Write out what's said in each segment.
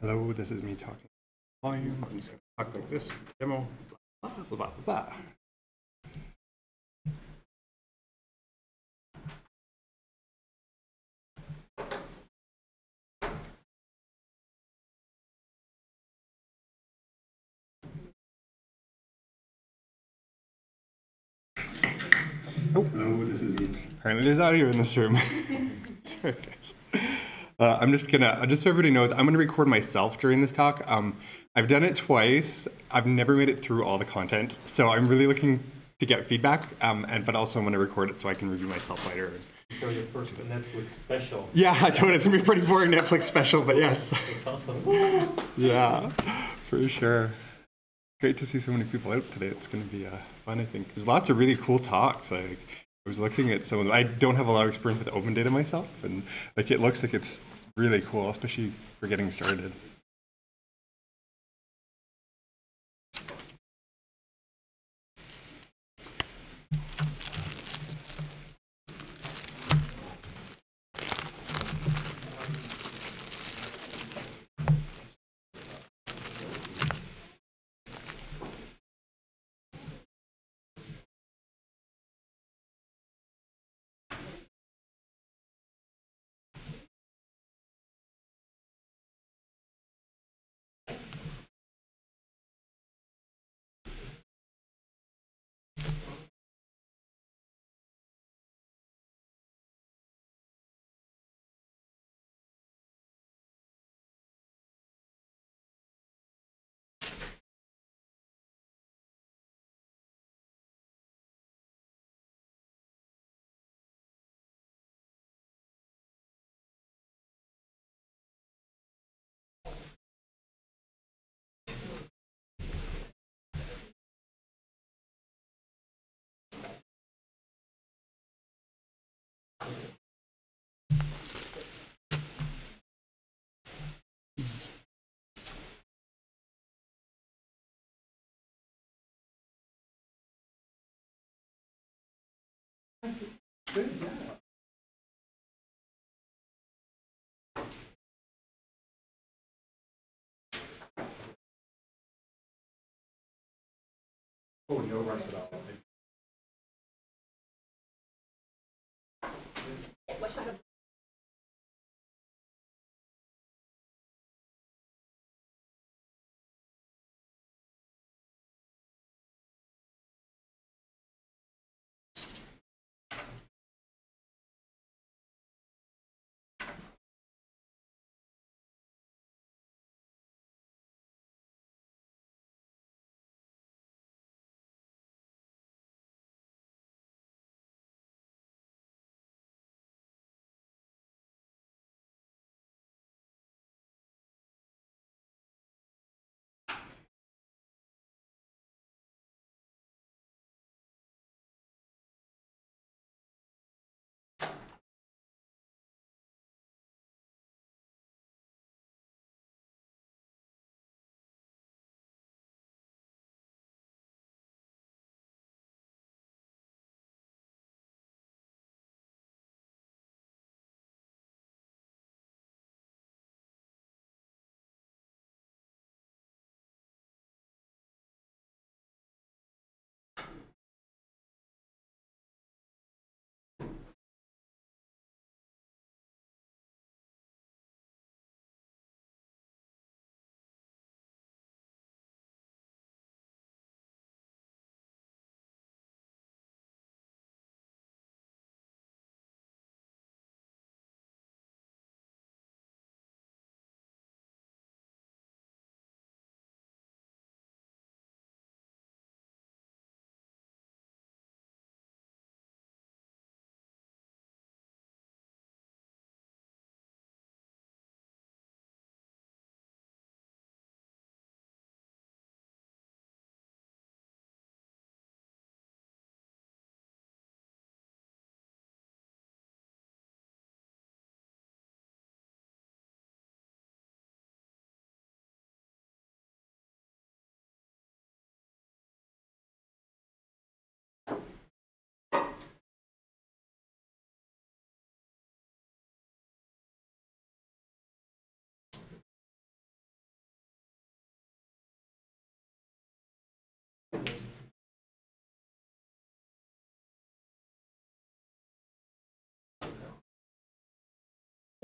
Hello, this is me talking volume. I'm just going to talk like this. Demo. Blah, blah, blah, blah. Oh, hello, this is me. Apparently there's audio in this room. Sorry, guys. I'm just so everybody knows, I'm gonna record myself during this talk. I've done it twice. I've never made it through all the content, so I'm really looking to get feedback. But also I'm gonna record it so I can review myself later. Show your first Netflix special. Yeah, I told you it's gonna be a pretty boring Netflix special, but yes. That's awesome. Yeah, for sure. Great to see so many people out today. It's gonna be fun, I think. There's lots of really cool talks. Like, I was looking at some of them. I don't have a lot of experience with open data myself, and like it looks like it's really cool, especially for getting started. Good, yeah. Oh, no rush at all. What's that?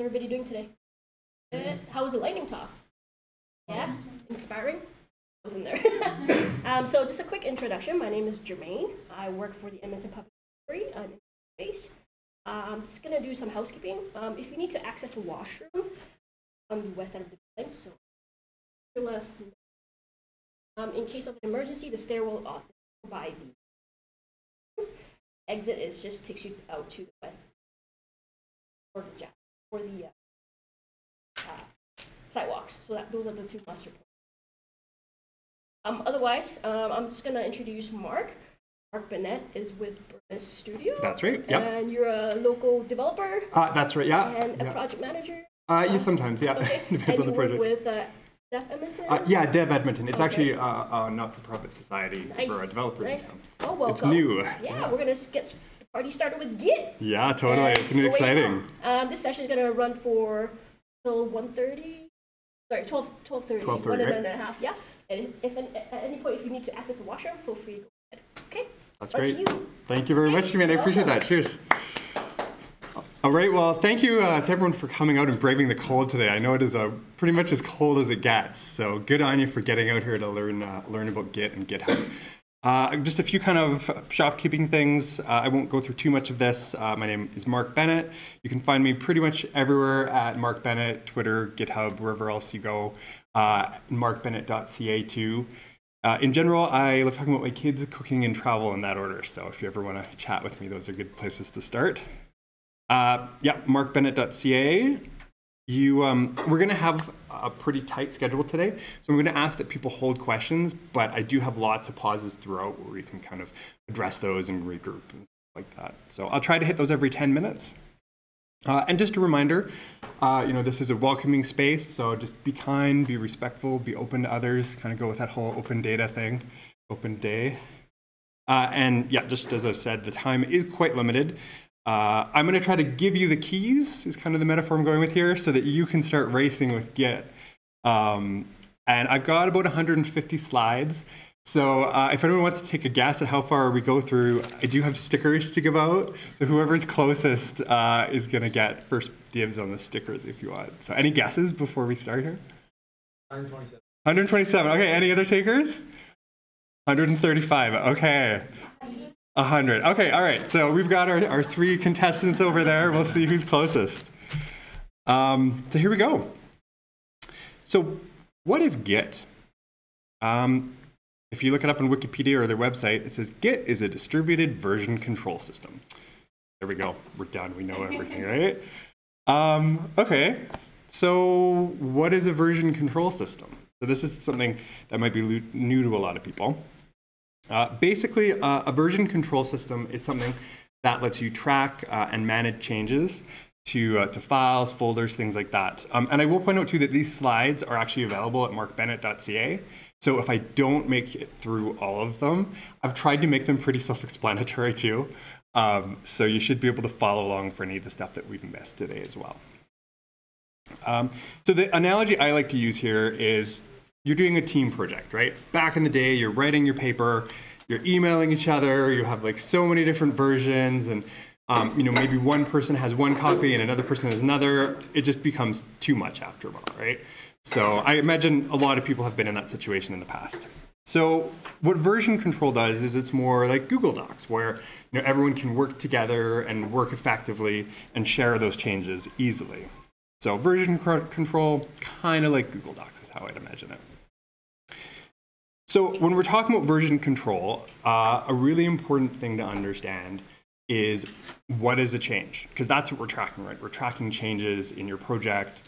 everybody doing today? Good. How was the lightning talk? Yeah? Inspiring? Wasn't there? So just a quick introduction. My name is Jermaine. I work for the Edmonton Public Library in space. I'm just going to do some housekeeping. If you need to access the washroom on the west side of the building, so your left. In case of an emergency, the stairwell by the exit is just takes you out to the west or the sidewalks. So those are the two muster points. Otherwise, I'm just gonna introduce Mark. Mark Bennett is with Burnis Studio. That's right. Yeah. And you're a local developer. That's right. Yeah. And a project manager. Yeah, sometimes. Yeah. Okay. Depends on the project. With Dev Edmonton? Yeah, Dev Edmonton. It's actually a not-for-profit society for developers. Nice. Oh, welcome. It's new. Yeah, we're going to get the party started with Git. Yeah, totally. It's going to be exciting. This session is going to run for till 1:30. Sorry, 12:30. 12:30, One right? and a half, yeah. And if at any point, if you need to access the washroom, feel free to go ahead. Okay? That's great. You. Thank you very much, man. I appreciate that. Cheers. All right, well, thank you to everyone for coming out and braving the cold today. I know it is pretty much as cold as it gets, so good on you for getting out here to learn about Git and GitHub. Just a few kind of shopkeeping things. I won't go through too much of this. My name is Mark Bennett. You can find me pretty much everywhere at Mark Bennett, Twitter, GitHub, wherever else you go, markbennett.ca too. In general, I love talking about my kids, cooking, and travel in that order, so if you ever want to chat with me, those are good places to start. Yeah, markbennett.ca. We're going to have a pretty tight schedule today, so I'm going to ask that people hold questions, but I do have lots of pauses throughout where we can kind of address those and regroup and stuff like that. So I'll try to hit those every 10 minutes. And just a reminder, this is a welcoming space, so just be kind, be respectful, be open to others, kind of go with that whole open data thing, open day. And yeah, just as I said, the time is quite limited. I'm going to try to give you the keys, is kind of the metaphor I'm going with here, so that you can start racing with Git. And I've got about 150 slides. So if anyone wants to take a guess at how far we go through, I do have stickers to give out. So whoever's closest is going to get first dibs on the stickers if you want. So any guesses before we start here? 127. 127. Okay, any other takers? 135. Okay. 100. Okay, all right. So we've got our three contestants over there. We'll see who's closest. So here we go. So what is Git? If you look it up on Wikipedia or their website, it says Git is a distributed version control system. There we go. We're done. We know everything, right? Okay. So what is a version control system? So this is something that might be new to a lot of people. Basically, a version control system is something that lets you track and manage changes to files, folders, things like that. And I will point out, too, that these slides are actually available at markbennett.ca. So if I don't make it through all of them, I've tried to make them pretty self-explanatory, too. So you should be able to follow along for any of the stuff that we've missed today as well. So the analogy I like to use here is you're doing a team project, right? Back in the day, you're writing your paper, you're emailing each other, you have like so many different versions, and maybe one person has one copy and another person has another. It just becomes too much after a while, right? So I imagine a lot of people have been in that situation in the past. So what version control does is it's more like Google Docs, where everyone can work together and work effectively and share those changes easily. So version control, kind of like Google Docs is how I'd imagine it. So when we're talking about version control, a really important thing to understand is what is a change? Because that's what we're tracking, right? We're tracking changes in your project.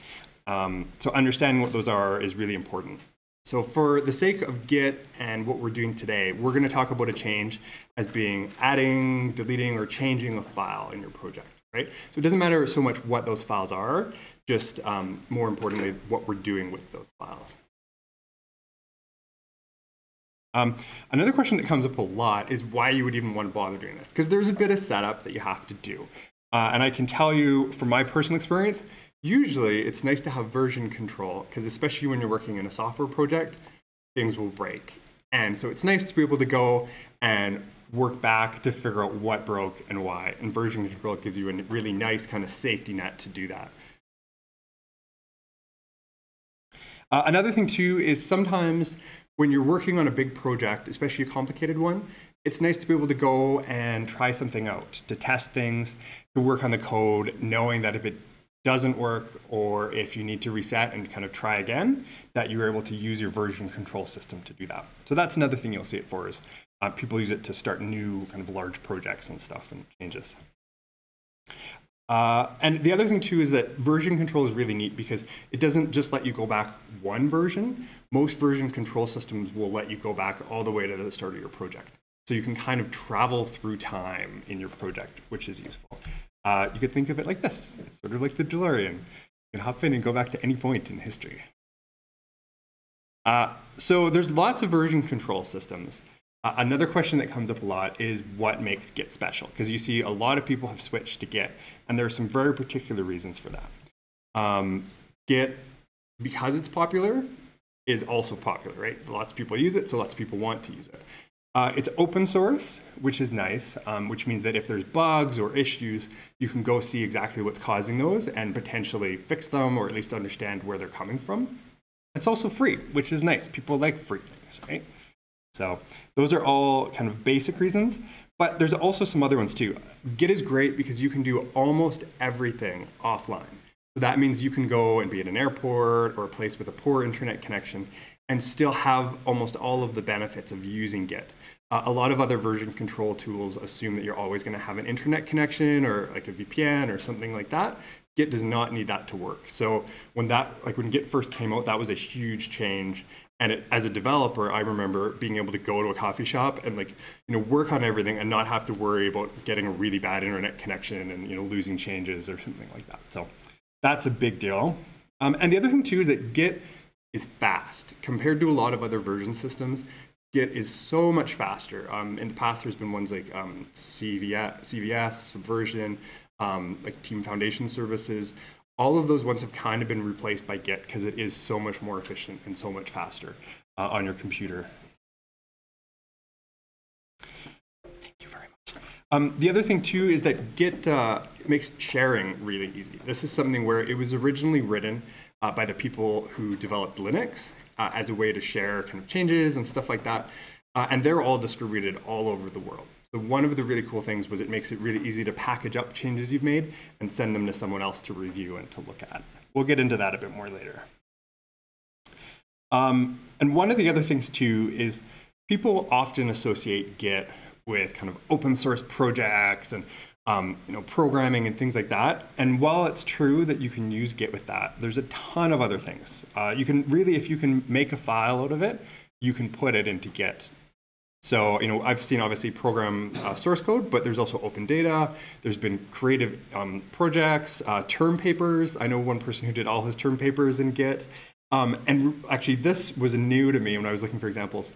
So understanding what those are is really important. So for the sake of Git and what we're doing today, we're going to talk about a change as being adding, deleting, or changing a file in your project, right? So it doesn't matter so much what those files are, just more importantly, what we're doing with those files. Another question that comes up a lot is why you would even want to bother doing this, because there's a bit of setup that you have to do. And I can tell you from my personal experience, usually it's nice to have version control, because especially when you're working in a software project, things will break. And so it's nice to be able to go and work back to figure out what broke and why. And version control gives you a really nice kind of safety net to do that. Another thing too is sometimes when you're working on a big project, especially a complicated one, it's nice to be able to go and try something out, to test things, to work on the code, knowing that if it doesn't work or if you need to reset and kind of try again, that you're able to use your version control system to do that. So that's another thing you'll see it for is people use it to start new kind of large projects and stuff and changes. And the other thing too is that version control is really neat because it doesn't just let you go back one version. Most version control systems will let you go back all the way to the start of your project. So you can kind of travel through time in your project, which is useful. You could think of it like this. It's sort of like the DeLorean. You can hop in and go back to any point in history. So there's lots of version control systems. Another question that comes up a lot is what makes Git special? Because you see a lot of people have switched to Git, and there are some very particular reasons for that. Git, because it's popular, is also popular, right? Lots of people use it, so lots of people want to use it. It's open source, which is nice, which means that if there's bugs or issues, you can go see exactly what's causing those and potentially fix them or at least understand where they're coming from. It's also free, which is nice. People like free things, right? So those are all kind of basic reasons, but there's also some other ones too. Git is great because you can do almost everything offline. So that means you can go and be at an airport or a place with a poor internet connection and still have almost all of the benefits of using Git. A lot of other version control tools assume that you're always going to have an internet connection or like a VPN or something like that. Git does not need that to work. So when Git first came out, that was a huge change. And as a developer, I remember being able to go to a coffee shop and work on everything and not have to worry about getting a really bad internet connection and losing changes or something like that. So that's a big deal. And the other thing too is that Git is fast compared to a lot of other version systems. Git is so much faster. In the past, there's been ones like CVS, Subversion, like Team Foundation Services. All of those ones have kind of been replaced by Git because it is so much more efficient and so much faster on your computer. Thank you very much. The other thing too is that Git makes sharing really easy. This is something where it was originally written by the people who developed Linux as a way to share kind of changes and stuff like that. And they're all distributed all over the world. So one of the really cool things was it makes it really easy to package up changes you've made and send them to someone else to review and to look at. We'll get into that a bit more later. And one of the other things too is people often associate Git with kind of open source projects and programming and things like that. And while it's true that you can use Git with that, there's a ton of other things. You can really, if you can make a file out of it, you can put it into Git. So, I've seen obviously program source code, but there's also open data. There's been creative projects, term papers. I know one person who did all his term papers in Git. And actually, this was new to me when I was looking for examples.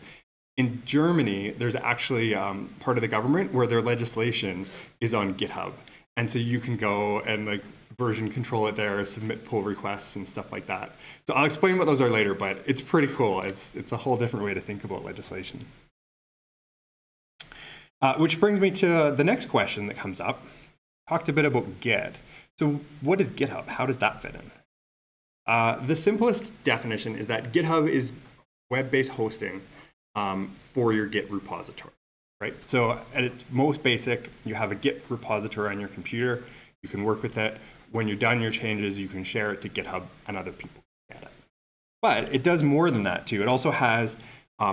In Germany, there's actually part of the government where their legislation is on GitHub. And so you can go and version control it there, submit pull requests and stuff like that. So I'll explain what those are later, but it's pretty cool. It's a whole different way to think about legislation. Which brings me to the next question that comes up. Talked a bit about Git. So what is GitHub? How does that fit in? The simplest definition is that GitHub is web-based hosting for your Git repository, right? So at its most basic, you have a Git repository on your computer. You can work with it. When you're done your changes, you can share it to GitHub and other people can get it. But it does more than that too. It also has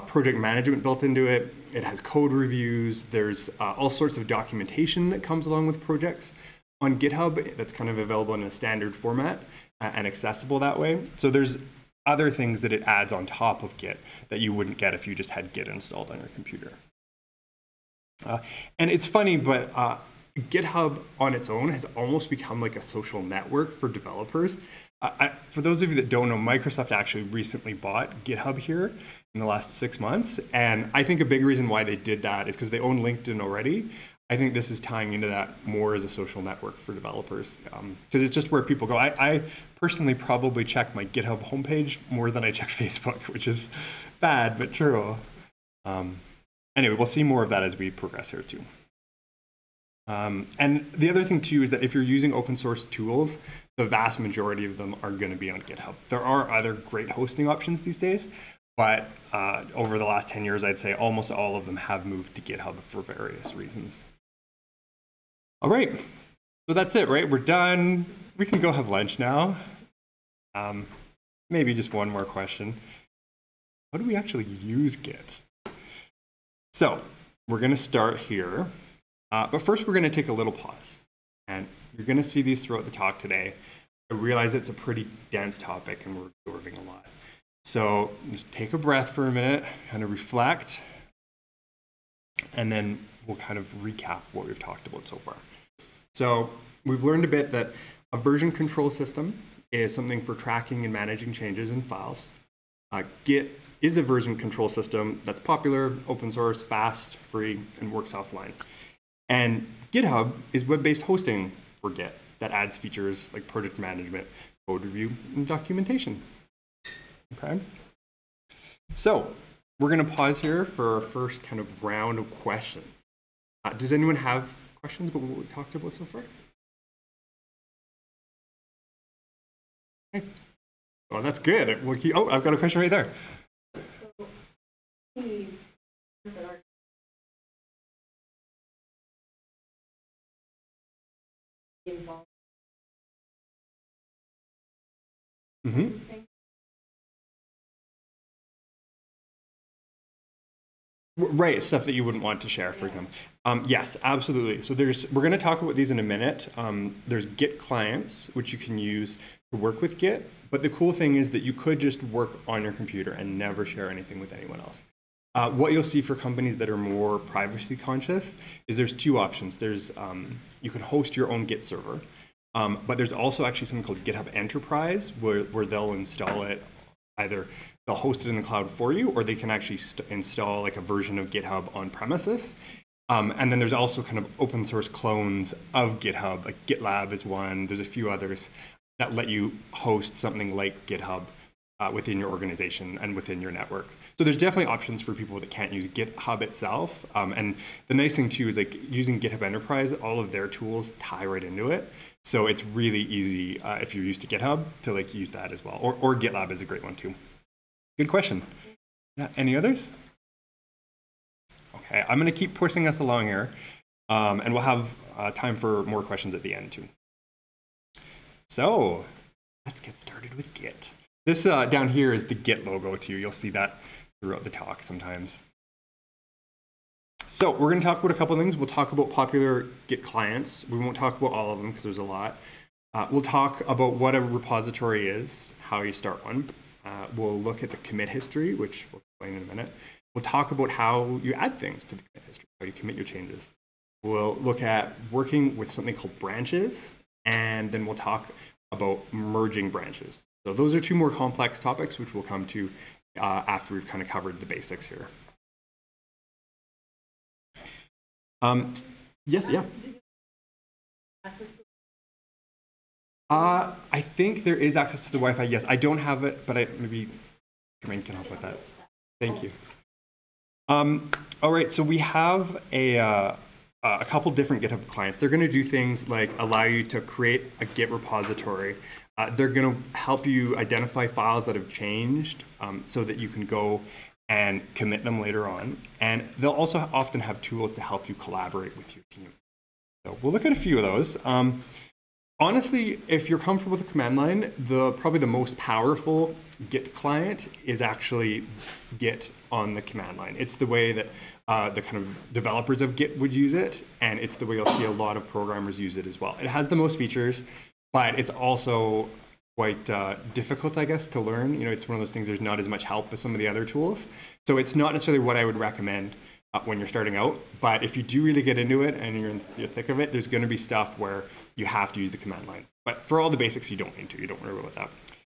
project management built into it. It has code reviews. There's all sorts of documentation that comes along with projects on GitHub that's kind of available in a standard format and accessible that way. So there's other things that it adds on top of Git that you wouldn't get if you just had Git installed on your computer. And it's funny, but GitHub on its own has almost become like a social network for developers. For those of you that don't know, Microsoft actually recently bought GitHub here in the last 6 months. And I think a big reason why they did that is because they own LinkedIn already. I think this is tying into that more as a social network for developers because it's just where people go. I personally probably check my GitHub homepage more than I check Facebook, which is bad, but true. Anyway, we'll see more of that as we progress here too. And the other thing too is that if you're using open source tools, the vast majority of them are going to be on GitHub. There are other great hosting options these days, but over the last 10 years, I'd say almost all of them have moved to GitHub for various reasons. All right, so that's it, right? We're done. We can go have lunch now. Maybe just one more question. How do we actually use Git? So we're going to start here. But first, we're going to take a little pause. And you're going to see these throughout the talk today. I realize it's a pretty dense topic and we're absorbing a lot. So just take a breath for a minute, kind of reflect, and then we'll kind of recap what we've talked about so far. So we've learned a bit that a version control system is something for tracking and managing changes in files. Git is a version control system that's popular, open source, fast, free, and works offline. And GitHub is web-based hosting for Git that adds features like project management, code review, and documentation. Okay. So we're going to pause here for our first kind of round of questions. Does anyone have questions about what we talked about so far? Okay. Well, that's good. We'll keep, oh, I've got a question right there. So, that are involved. Mm-hmm. Right, stuff that you wouldn't want to share, for example. Yes, absolutely. So we're going to talk about these in a minute. There's Git clients, which you can use to work with Git. But the cool thing is that you could just work on your computer and never share anything with anyone else. What you'll see for companies that are more privacy conscious is there's two options. There's you can host your own Git server, but there's also actually something called GitHub Enterprise where they'll install it. Either they'll host it in the cloud for you, or they can actually install like a version of GitHub on premises. And then there's also kind of open source clones of GitHub, like GitLab is one. There's a few others that let you host something like GitHub within your organization and within your network. So there's definitely options for people that can't use GitHub itself. And the nice thing too is like using GitHub Enterprise, all of their tools tie right into it. So it's really easy if you're used to GitHub to like use that as well. Or GitLab is a great one too. Good question. Yeah, any others? Okay, I'm going to keep pushing us along here. And we'll have time for more questions at the end too. So let's get started with Git. This down here is the Git logo too. You'll see that throughout the talk sometimes. So we're going to talk about a couple of things. We'll talk about popular Git clients. We won't talk about all of them because there's a lot. We'll talk about what a repository is, how you start one. We'll look at the commit history, which we'll explain in a minute. We'll talk about how you add things to the commit history, how you commit your changes. We'll look at working with something called branches, and then we'll talk about merging branches. So those are two more complex topics, which we'll come to after we've kind of covered the basics here. Yes, yeah. I think there is access to the Wi-Fi. Yes, I don't have it, but maybe Jermaine can help with that. Thank you. All right, so we have a couple different GitHub clients. They're going to do things like allow you to create a Git repository. They're going to help you identify files that have changed so that you can go and commit them later on. And they'll also often have tools to help you collaborate with your team. So we'll look at a few of those. Honestly, if you're comfortable with the command line, probably the most powerful Git client is actually Git on the command line. It's the way that the kind of developers of Git would use it, and it's the way you'll see a lot of programmers use it as well. It has the most features, but it's also quite difficult, I guess, to learn. You know, it's one of those things, there's not as much help with some of the other tools. So it's not necessarily what I would recommend when you're starting out. But if you do really get into it and you're in the thick of it, there's going to be stuff where you have to use the command line. But for all the basics, you don't need to. You don't worry about that.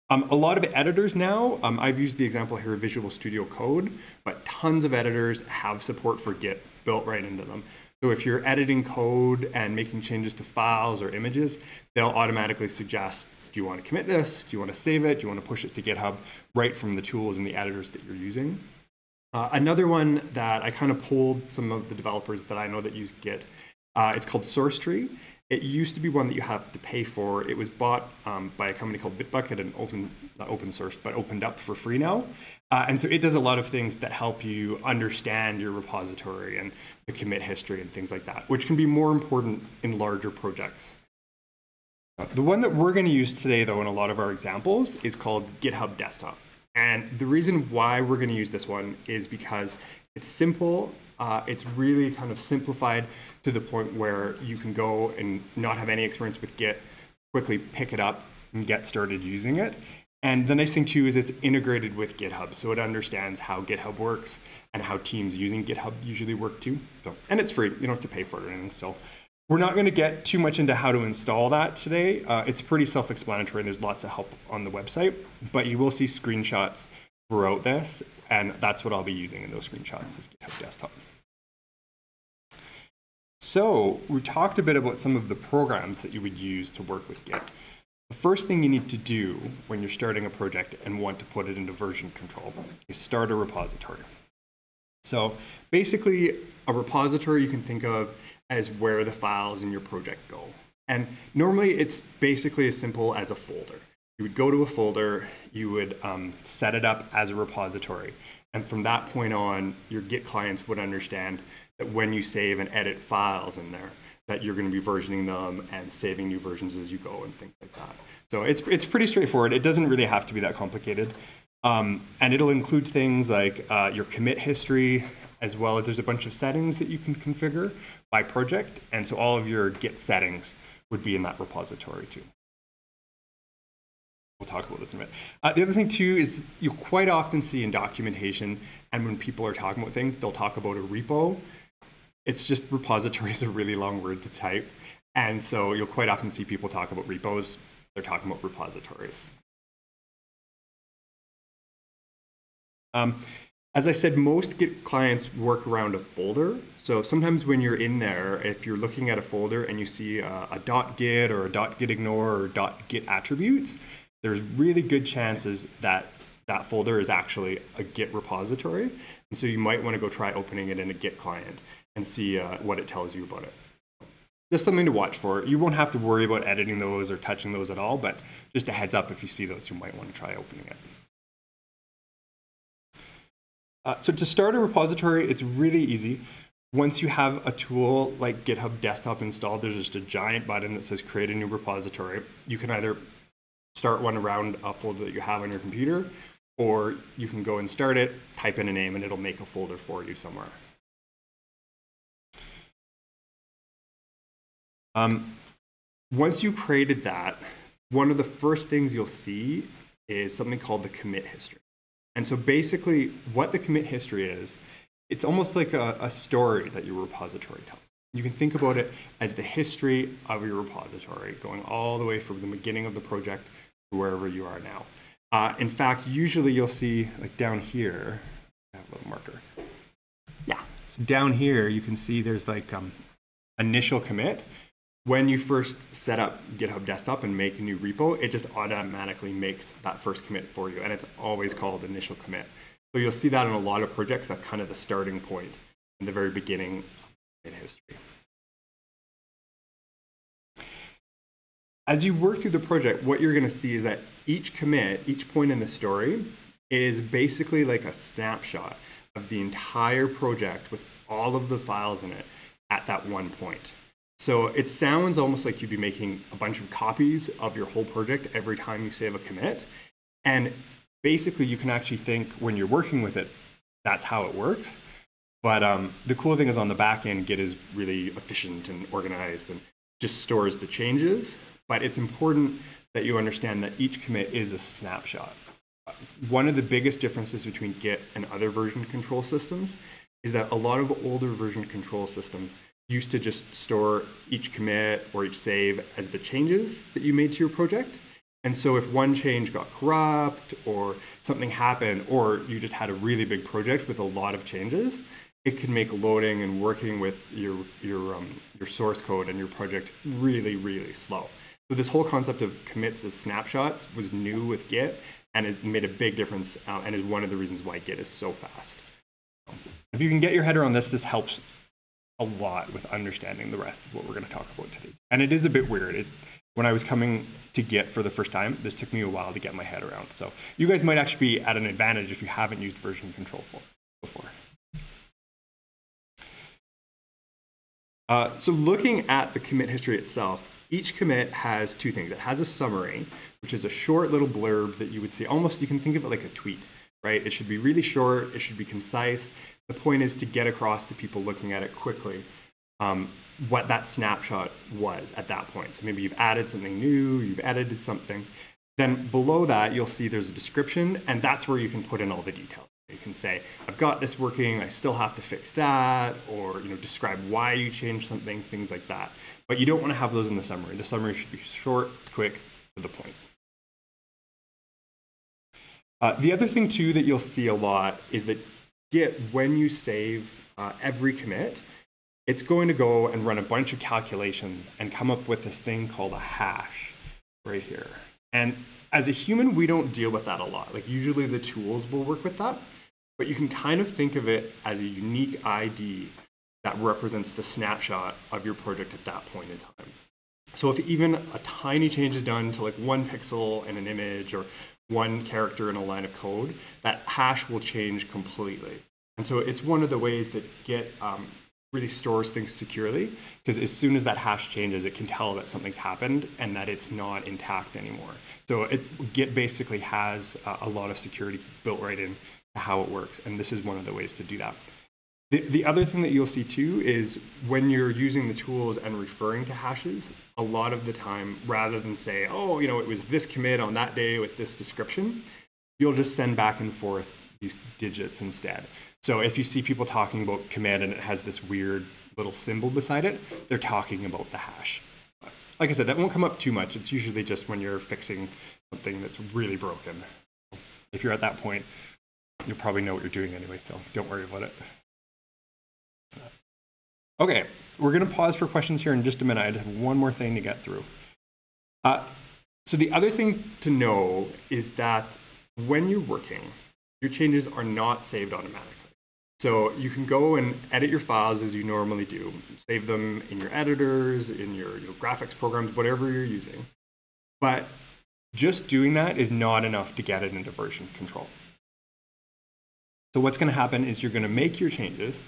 A lot of editors now, I've used the example here of Visual Studio Code, but tons of editors have support for Git built right into them. So if you're editing code and making changes to files or images, they'll automatically suggest, do you want to commit this? Do you want to save it? Do you want to push it to GitHub right from the tools and the editors that you're using? Another one that I kind of polled some of the developers that I know that use Git It's called SourceTree. It used to be one that you have to pay for. It was bought by a company called Bitbucket and not open source, but opened up for free now. And so it does a lot of things that help you understand your repository and the commit history and things like that, which can be more important in larger projects. The one that we're going to use today, though, in a lot of our examples is called GitHub Desktop. And the reason why we're going to use this one is because it's simple. It's really kind of simplified to the point where you can go and not have any experience with Git, quickly pick it up and get started using it. And the nice thing too is it's integrated with GitHub, so it understands how GitHub works and how teams using GitHub usually work too. So, and it's free, you don't have to pay for it or anything. So we're not going to get too much into how to install that today. It's pretty self-explanatory and there's lots of help on the website, but you will see screenshots throughout this, and that's what I'll be using in those screenshots is GitHub Desktop. So we talked a bit about some of the programs that you would use to work with Git. The first thing you need to do when you're starting a project and want to put it into version control is start a repository. So basically, a repository you can think of as where the files in your project go. And normally it's basically as simple as a folder. You would go to a folder, you would set it up as a repository. And from that point on, your Git clients would understand that when you save and edit files in there, that you're going to be versioning them and saving new versions as you go and things like that. So it's pretty straightforward. It doesn't really have to be that complicated. And it'll include things like your commit history, as well as there's a bunch of settings that you can configure by project. And so all of your Git settings would be in that repository too. We'll talk about this in a minute. The other thing too is you quite often see in documentation, and when people are talking about things, they'll talk about a repo. It's just repository is a really long word to type. And so you'll quite often see people talk about repos. They're talking about repositories. As I said, most Git clients work around a folder. So sometimes when you're in there, if you're looking at a folder and you see a .git or a .gitignore or .git attributes, there's really good chances that that folder is actually a Git repository. And so you might want to go try opening it in a Git client and see what it tells you about it. Just something to watch for. You won't have to worry about editing those or touching those at all, but just a heads up, if you see those, you might want to try opening it. So to start a repository, it's really easy. Once you have a tool like GitHub Desktop installed, there's just a giant button that says create a new repository. You can either start one around a folder that you have on your computer, or you can go and start it, type in a name, and it'll make a folder for you somewhere. Once you created that, one of the first things you'll see is something called the commit history. And so basically what the commit history is, it's almost like a story that your repository tells. You can think about it as the history of your repository, going all the way from the beginning of the project to wherever you are now. In fact, usually you'll see, like down here, I have a little marker. Yeah, so down here you can see there's like initial commit. When you first set up GitHub Desktop and make a new repo, it just automatically makes that first commit for you, and it's always called initial commit. So you'll see that in a lot of projects. That's kind of the starting point in the very beginning of commit history. As you work through the project, what you're going to see is that each commit, each point in the story, is basically like a snapshot of the entire project with all of the files in it at that one point. So it sounds almost like you'd be making a bunch of copies of your whole project every time you save a commit. And basically you can actually think when you're working with it, that's how it works. But the cool thing is on the back end, Git is really efficient and organized and just stores the changes. But it's important that you understand that each commit is a snapshot. One of the biggest differences between Git and other version control systems is that a lot of older version control systems used to just store each commit or each save as the changes that you made to your project. And so if one change got corrupt or something happened, or you just had a really big project with a lot of changes, it could make loading and working with your source code and your project really, really slow. So this whole concept of commits as snapshots was new with Git, and it made a big difference, and is one of the reasons why Git is so fast. If you can get your head around this, this helps a lot with understanding the rest of what we're going to talk about today. And it is a bit weird. When I was coming to Git for the first time, this took me a while to get my head around. So you guys might actually be at an advantage if you haven't used version control before. So looking at the commit history itself, each commit has two things. It has a summary, which is a short little blurb that you would see almost, you can think of it like a tweet, right? It should be really short, it should be concise. The point is to get across to people looking at it quickly what that snapshot was at that point. So maybe you've added something new, you've edited something. Then below that, you'll see there's a description, and that's where you can put in all the details. You can say, I've got this working, I still have to fix that, or describe why you changed something, things like that. But you don't want to have those in the summary. The summary should be short, quick, to the point. The other thing too that you'll see a lot is that Git, when you save every commit, it's going to go and run a bunch of calculations and come up with this thing called a hash right here. And as a human, we don't deal with that a lot. Like usually the tools will work with that, but you can kind of think of it as a unique ID that represents the snapshot of your project at that point in time. So if even a tiny change is done to like 1 pixel in an image or 1 character in a line of code, that hash will change completely. And so it's one of the ways that Git really stores things securely, because as soon as that hash changes, it can tell that something's happened and that it's not intact anymore. So Git basically has a lot of security built right in to how it works, and this is one of the ways to do that. The other thing that you'll see too is when you're using the tools and referring to hashes, a lot of the time, rather than say, oh, it was this commit on that day with this description, you'll just send back and forth these digits instead. So if you see people talking about commit and it has this weird little symbol beside it, they're talking about the hash. But like I said, that won't come up too much. It's usually just when you're fixing something that's really broken. If you're at that point, you'll probably know what you're doing anyway, so don't worry about it. Okay, we're going to pause for questions here in just a minute. I just have one more thing to get through. So the other thing to know is that when you're working, your changes are not saved automatically. So you can go and edit your files as you normally do. Save them in your editors, in your graphics programs, whatever you're using. But just doing that is not enough to get it into version control. So what's going to happen is you're going to make your changes,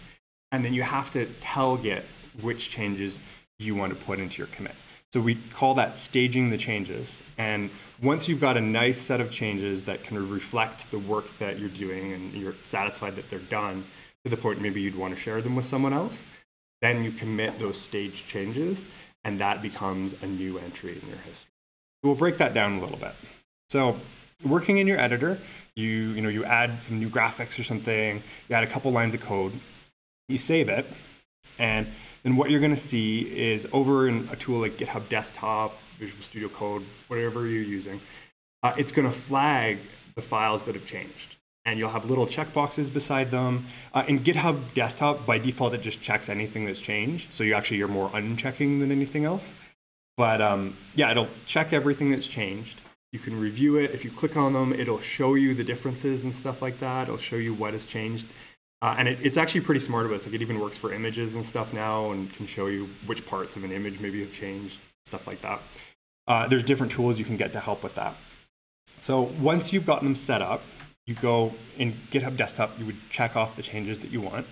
and then you have to tell Git which changes you want to put into your commit. So we call that staging the changes. And once you've got a nice set of changes that kind of reflect the work that you're doing and you're satisfied that they're done to the point maybe you'd want to share them with someone else, then you commit those staged changes, and that becomes a new entry in your history. We'll break that down a little bit. So working in your editor, you add some new graphics or something, you add a couple lines of code, you save it, and then what you're going to see is over in a tool like GitHub Desktop, Visual Studio Code, whatever you're using, it's going to flag the files that have changed. And you'll have little checkboxes beside them. In GitHub Desktop, by default, it just checks anything that's changed. So you're more unchecking than anything else. But yeah, it'll check everything that's changed. You can review it. If you click on them, it'll show you the differences and stuff like that. It'll show you what has changed. And it's actually pretty smart about it. Like it even works for images and stuff now and can show you which parts of an image maybe have changed, stuff like that. There's different tools you can get to help with that. So once you've gotten them set up, you go in GitHub Desktop, you would check off the changes that you want,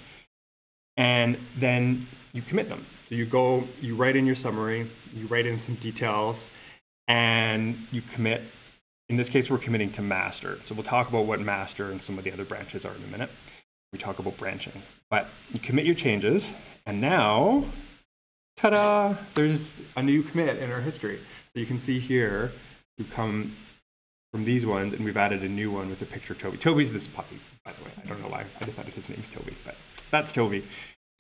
and then you commit them. So you go, you write in your summary, you write in some details, and you commit. In this case, we're committing to master. So we'll talk about what master and some of the other branches are in a minute. We talk about branching. But you commit your changes, and now, ta-da, there's a new commit in our history. So you can see here, we come from these ones, and we've added a new one with a picture of Toby. Toby's this puppy, by the way. I don't know why I decided his name's Toby, but that's Toby.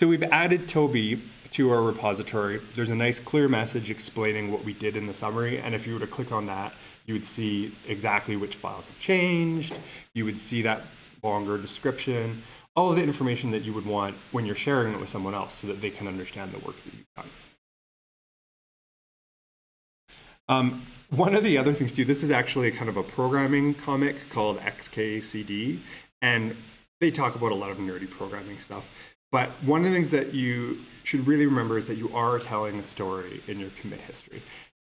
So we've added Toby to our repository. There's a nice clear message explaining what we did in the summary, and if you were to click on that, you would see exactly which files have changed. You would see that longer description, all of the information that you would want when you're sharing it with someone else so that they can understand the work that you've done. One of the other things too, this is actually kind of a programming comic called XKCD, and they talk about a lot of nerdy programming stuff. But one of the things that you should really remember is that you are telling a story in your commit history.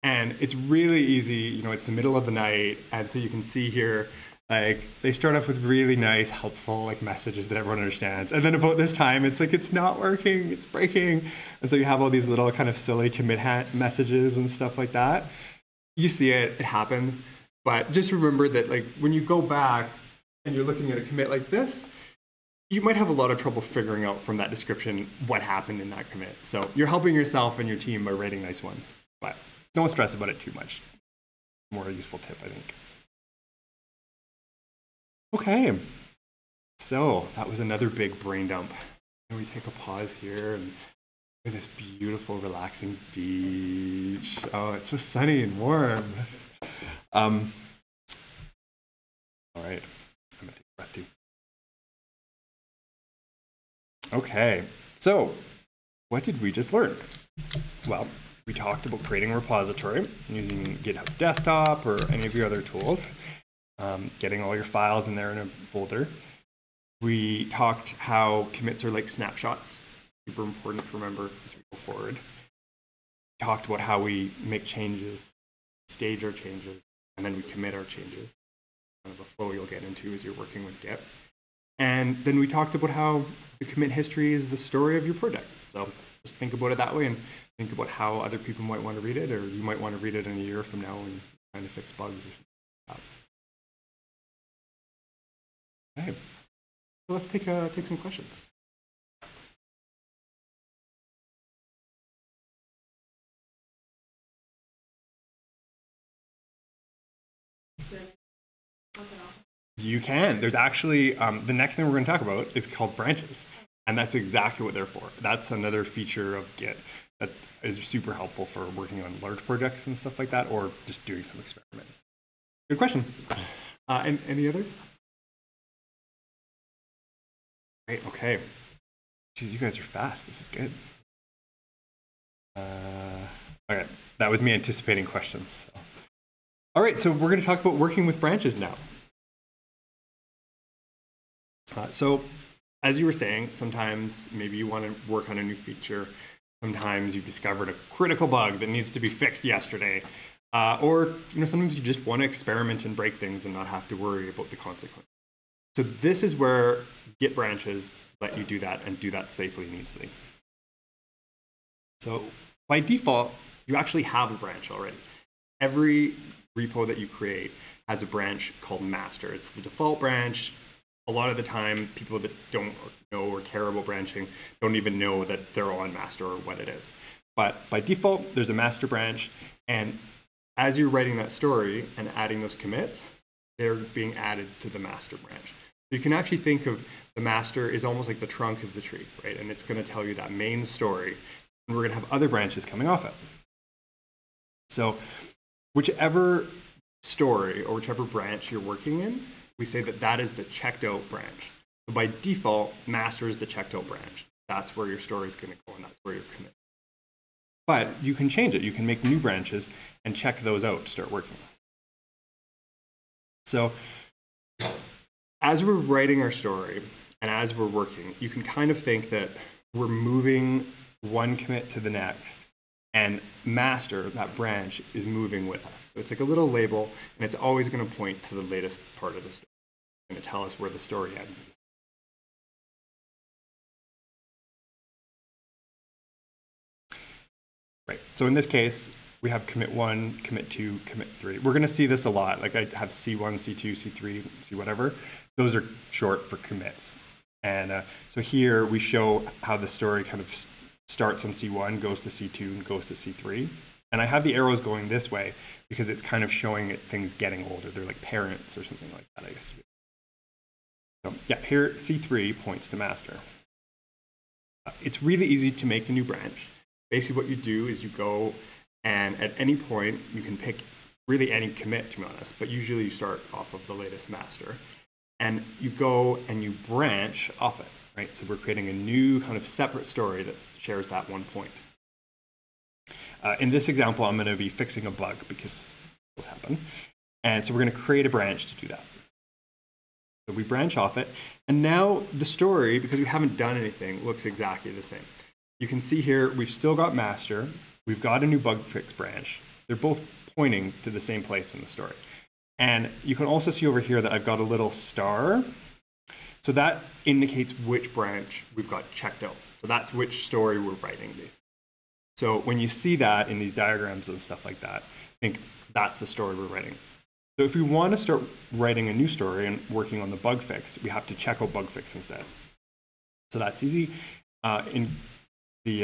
And it's really easy, you know, it's the middle of the night, and so you can see here, like, they start off with really nice, helpful, like, messages that everyone understands. And then about this time, it's like, it's not working, it's breaking. And so you have all these little kind of silly commit messages and stuff like that. You see it, it happens. But just remember that, like, when you go back and you're looking at a commit like this, you might have a lot of trouble figuring out from that description what happened in that commit. So you're helping yourself and your team by writing nice ones. But don't stress about it too much. More a useful tip, I think. Okay, so that was another big brain dump. And we take a pause here and look at this beautiful, relaxing beach. Oh, it's so sunny and warm. All right, I'm gonna take a breath too. Okay, so what did we just learn? Well, we talked about creating a repository using GitHub Desktop or any of your other tools, getting all your files in there in a folder. We talked how commits are like snapshots, super important to remember as we go forward. We talked about how we make changes, stage our changes, and then we commit our changes. Kind of a flow you'll get into as you're working with Git. And then we talked about how the commit history is the story of your project. So just think about it that way and think about how other people might want to read it, or you might want to read it in a year from now and trying to fix bugs or something like that. Okay, so let's take some questions. You can. There's actually, the next thing we're going to talk about is called branches. And that's exactly what they're for. That's another feature of Git that is super helpful for working on large projects and stuff like that, or just doing some experiments. Good question. And any others? Great, okay. Geez, you guys are fast. This is good. Okay, that was me anticipating questions. So. All right, so we're going to talk about working with branches now. So as you were saying, sometimes maybe you want to work on a new feature. Sometimes you've discovered a critical bug that needs to be fixed yesterday. Or sometimes you just want to experiment and break things and not have to worry about the consequence. So this is where Git branches let you do that and do that safely and easily. So by default, you actually have a branch already. Every repo that you create has a branch called master. It's the default branch. A lot of the time, people that don't know or care about branching don't even know that they're on master or what it is. But by default, there's a master branch. And as you're writing that story and adding those commits, they're being added to the master branch. So you can actually think of the master is almost like the trunk of the tree, right? And it's going to tell you that main story. And we're going to have other branches coming off it. So whichever story or whichever branch you're working in, we say that that is the checked out branch. So by default, master is the checked out branch. That's where your story is going to go, and that's where you're committed. But you can change it. You can make new branches and check those out to start working. So as we're writing our story and as we're working, you can kind of think that we're moving one commit to the next, and master, that branch, is moving with us. So it's like a little label, and it's always going to point to the latest part of the story. It's going to tell us where the story ends. Right, so in this case, we have commit 1, commit 2, commit 3. We're going to see this a lot. Like I have C1, C2, C3, C whatever. Those are short for commits. And so here we show how the story kind of starts on C1, goes to C2, and goes to C3. And I have the arrows going this way because it's kind of showing it things getting older. They're like parents or something like that, I guess. So yeah, here C3 points to master. It's really easy to make a new branch. Basically what you do is you go and at any point you can pick really any commit, to be honest, but usually you start off of the latest master. And you go and you branch off it, right? So we're creating a new kind of separate story that shares that one point. In this example, I'm going to be fixing a bug because those happen. And so we're going to create a branch to do that. So we branch off it, and now the story, because we haven't done anything, looks exactly the same. You can see here, we've still got master, we've got a new bug fix branch. They're both pointing to the same place in the story. And you can also see over here that I've got a little star. So that indicates which branch we've got checked out. So that's which story we're writing, basically. So when you see that in these diagrams and stuff like that, think that's the story we're writing. So if we want to start writing a new story and working on the bug fix, we have to check out bug fix instead. So that's easy. In the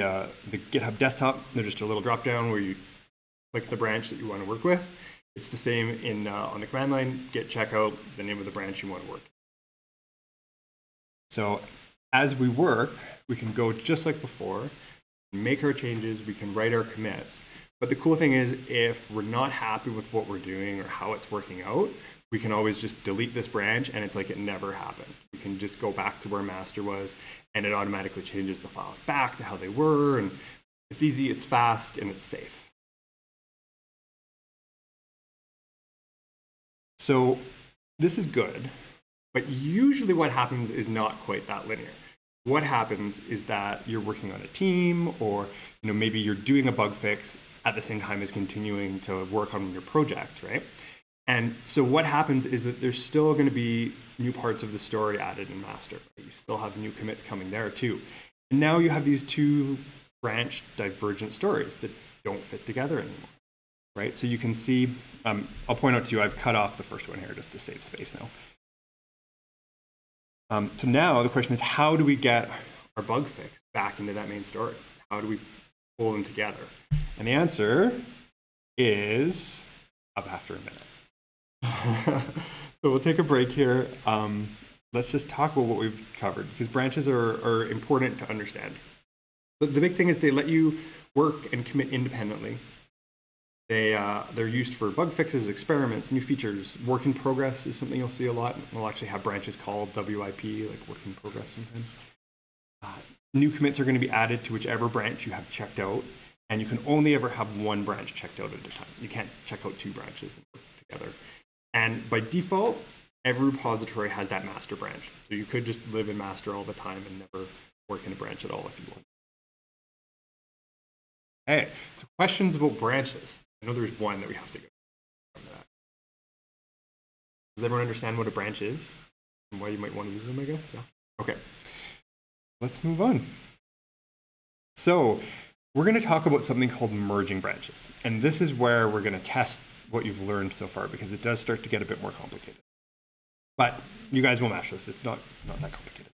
GitHub desktop, there's just a little drop down where you click the branch that you want to work with. It's the same in on the command line, git checkout, the name of the branch you want to work. So as we work, we can go just like before, make our changes, we can write our commits. But the cool thing is, if we're not happy with what we're doing or how it's working out, we can always just delete this branch and it's like it never happened. We can just go back to where master was and it automatically changes the files back to how they were. And it's easy, it's fast, and it's safe. So this is good, but usually what happens is not quite that linear. What happens is that you're working on a team, or maybe you're doing a bug fix at the same time as continuing to work on your project, right? And so what happens is that there's still going to be new parts of the story added in master. Right? You still have new commits coming there too. And now you have these two branched divergent stories that don't fit together anymore, right? So you can see, I'll point out to you, I've cut off the first one here just to save space now. So now the question is, how do we get our bug fix back into that main story? How do we pull them together? And the answer is up after a minute. So we'll take a break here. Let's just talk about what we've covered, because branches are important to understand. But the big thing is they let you work and commit independently. They're used for bug fixes, experiments, new features. Work in progress is something you'll see a lot. We'll actually have branches called WIP, like work in progress sometimes. New commits are going to be added to whichever branch you have checked out, and you can only ever have one branch checked out at a time. You can't check out two branches and work together. And by default, every repository has that master branch. So you could just live in master all the time and never work in a branch at all if you want. Okay, so questions about branches. I know there's one that we have to go from that. Does everyone understand what a branch is and why you might want to use them, I guess? Yeah. Okay, let's move on. So we're going to talk about something called merging branches. And this is where we're going to test what you've learned so far, because it does start to get a bit more complicated. But you guys will master this. It's not that complicated.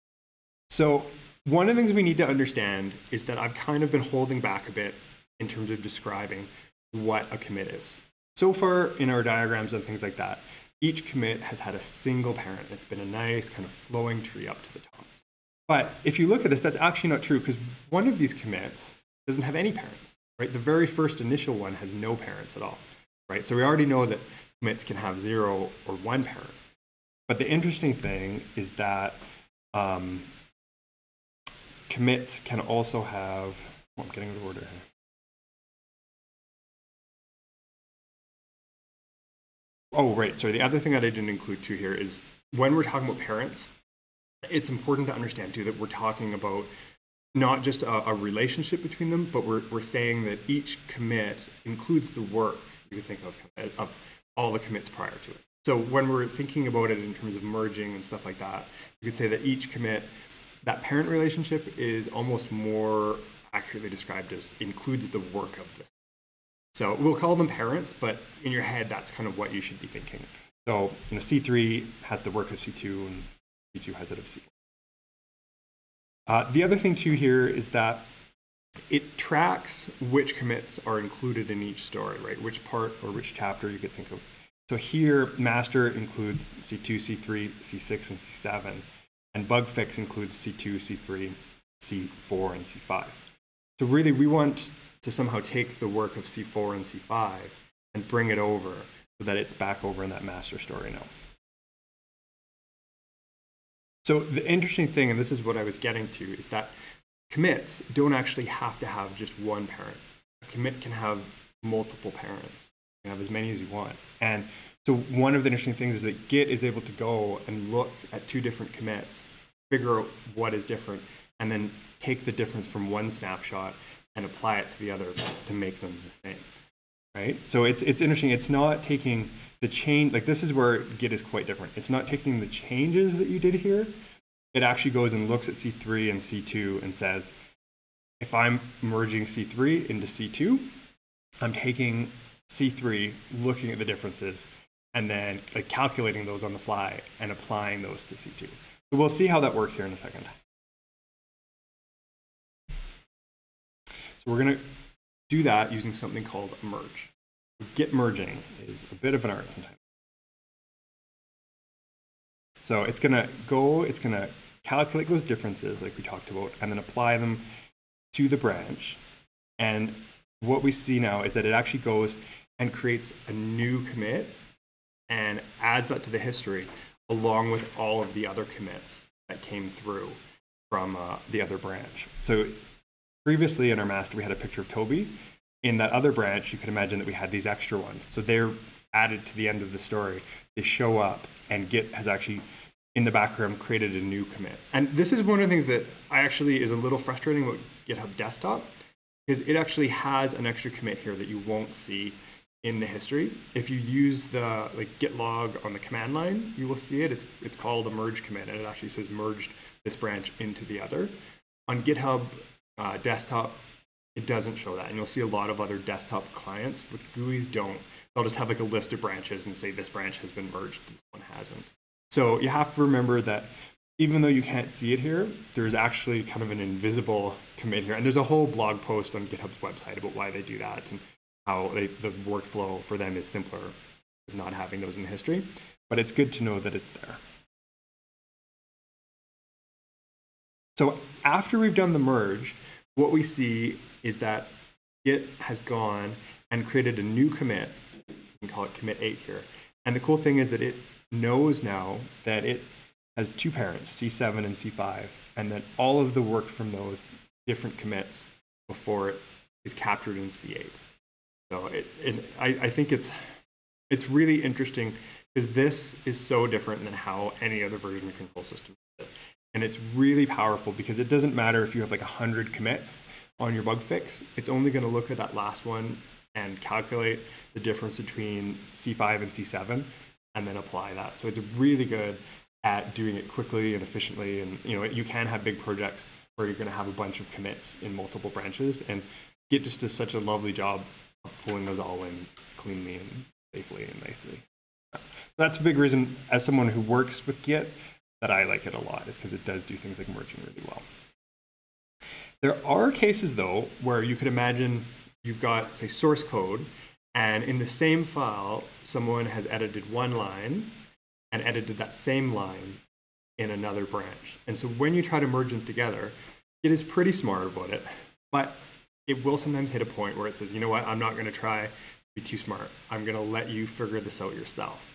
So one of the things we need to understand is that I've kind of been holding back a bit in terms of describing what a commit is. So far in our diagrams and things like that, each commit has had a single parent. It's been a nice kind of flowing tree up to the top. But if you look at this, that's actually not true, because one of these commits doesn't have any parents, right? The very first initial one has no parents at all, right? So we already know that commits can have 0 or 1 parent. But the interesting thing is that commits can also have, I'm getting out of order here. Oh, right. Sorry. The other thing that I didn't include too here is when we're talking about parents, it's important to understand too that we're talking about not just a relationship between them, but we're saying that each commit includes the work you could think of all the commits prior to it. So when we're thinking about it in terms of merging and stuff like that, you could say that each commit, that parent relationship is almost more accurately described as includes the work of this. So we'll call them parents, but in your head, that's kind of what you should be thinking. So C3 has the work of C2, and C2 has it of C1. The other thing too here is that it tracks which commits are included in each story, right? Which part or which chapter you could think of. So here, master includes C2, C3, C6, and C7, and bug fix includes C2, C3, C4, and C5. So really, we want to somehow take the work of C4 and C5 and bring it over so that it's back over in that master story now. So the interesting thing, and this is what I was getting to, is that commits don't actually have to have just one parent. A commit can have multiple parents. You can have as many as you want. And So one of the interesting things is that Git is able to go and look at two different commits, figure out what is different, and then take the difference from one snapshot and apply it to the other to make them the same, right? So it's interesting. It's not taking the change, like this is where Git is quite different. It's not taking the changes that you did here. It actually goes and looks at C3 and C2 and says, if I'm merging C3 into C2, I'm taking C3, looking at the differences, and then like calculating those on the fly and applying those to C2. So we'll see how that works here in a second. So we're going to do that using something called a merge. Git merging is a bit of an art sometimes. So it's going to calculate those differences like we talked about, and then apply them to the branch. And what we see now is that it actually goes and creates a new commit and adds that to the history along with all of the other commits that came through from the other branch. So previously in our master, we had a picture of Toby. In that other branch, you could imagine that we had these extra ones. So they're added to the end of the story. They show up, and Git has actually, in the background, created a new commit. And this is one of the things that actually is a little frustrating about GitHub Desktop, because it actually has an extra commit here that you won't see in the history. If you use the git log on the command line, you will see it. It's called a merge commit, and it actually says merged this branch into the other. On GitHub Desktop, it doesn't show that, and you'll see a lot of other desktop clients with GUIs don't. They'll just have like a list of branches and say this branch has been merged, this one hasn't. So you have to remember that even though you can't see it here, there's actually kind of an invisible commit here, and there's a whole blog post on GitHub's website about why they do that and how the workflow for them is simpler with not having those in history. But it's good to know that it's there. So after we've done the merge, what we see is that Git has gone and created a new commit. You can call it commit 8 here. And the cool thing is that it knows now that it has two parents, C7 and C5, and that all of the work from those different commits before it is captured in C8. So I think it's really interesting because this is so different than how any other version control system does it. And it's really powerful because it doesn't matter if you have like 100 commits on your bug fix. It's only going to look at that last one and calculate the difference between C5 and C7 and then apply that. So it's really good at doing it quickly and efficiently. And you can have big projects where you're going to have a bunch of commits in multiple branches, and Git just does such a lovely job of pulling those all in cleanly and safely and nicely. That's a big reason, as someone who works with Git, that I like it a lot, is because it does do things like merging really well. There are cases, though, where you could imagine you've got, say, source code, and in the same file, someone has edited one line and edited that same line in another branch. And so when you try to merge them together, it is pretty smart about it, but it will sometimes hit a point where it says, you know what, I'm not going to try to be too smart. I'm going to let you figure this out yourself.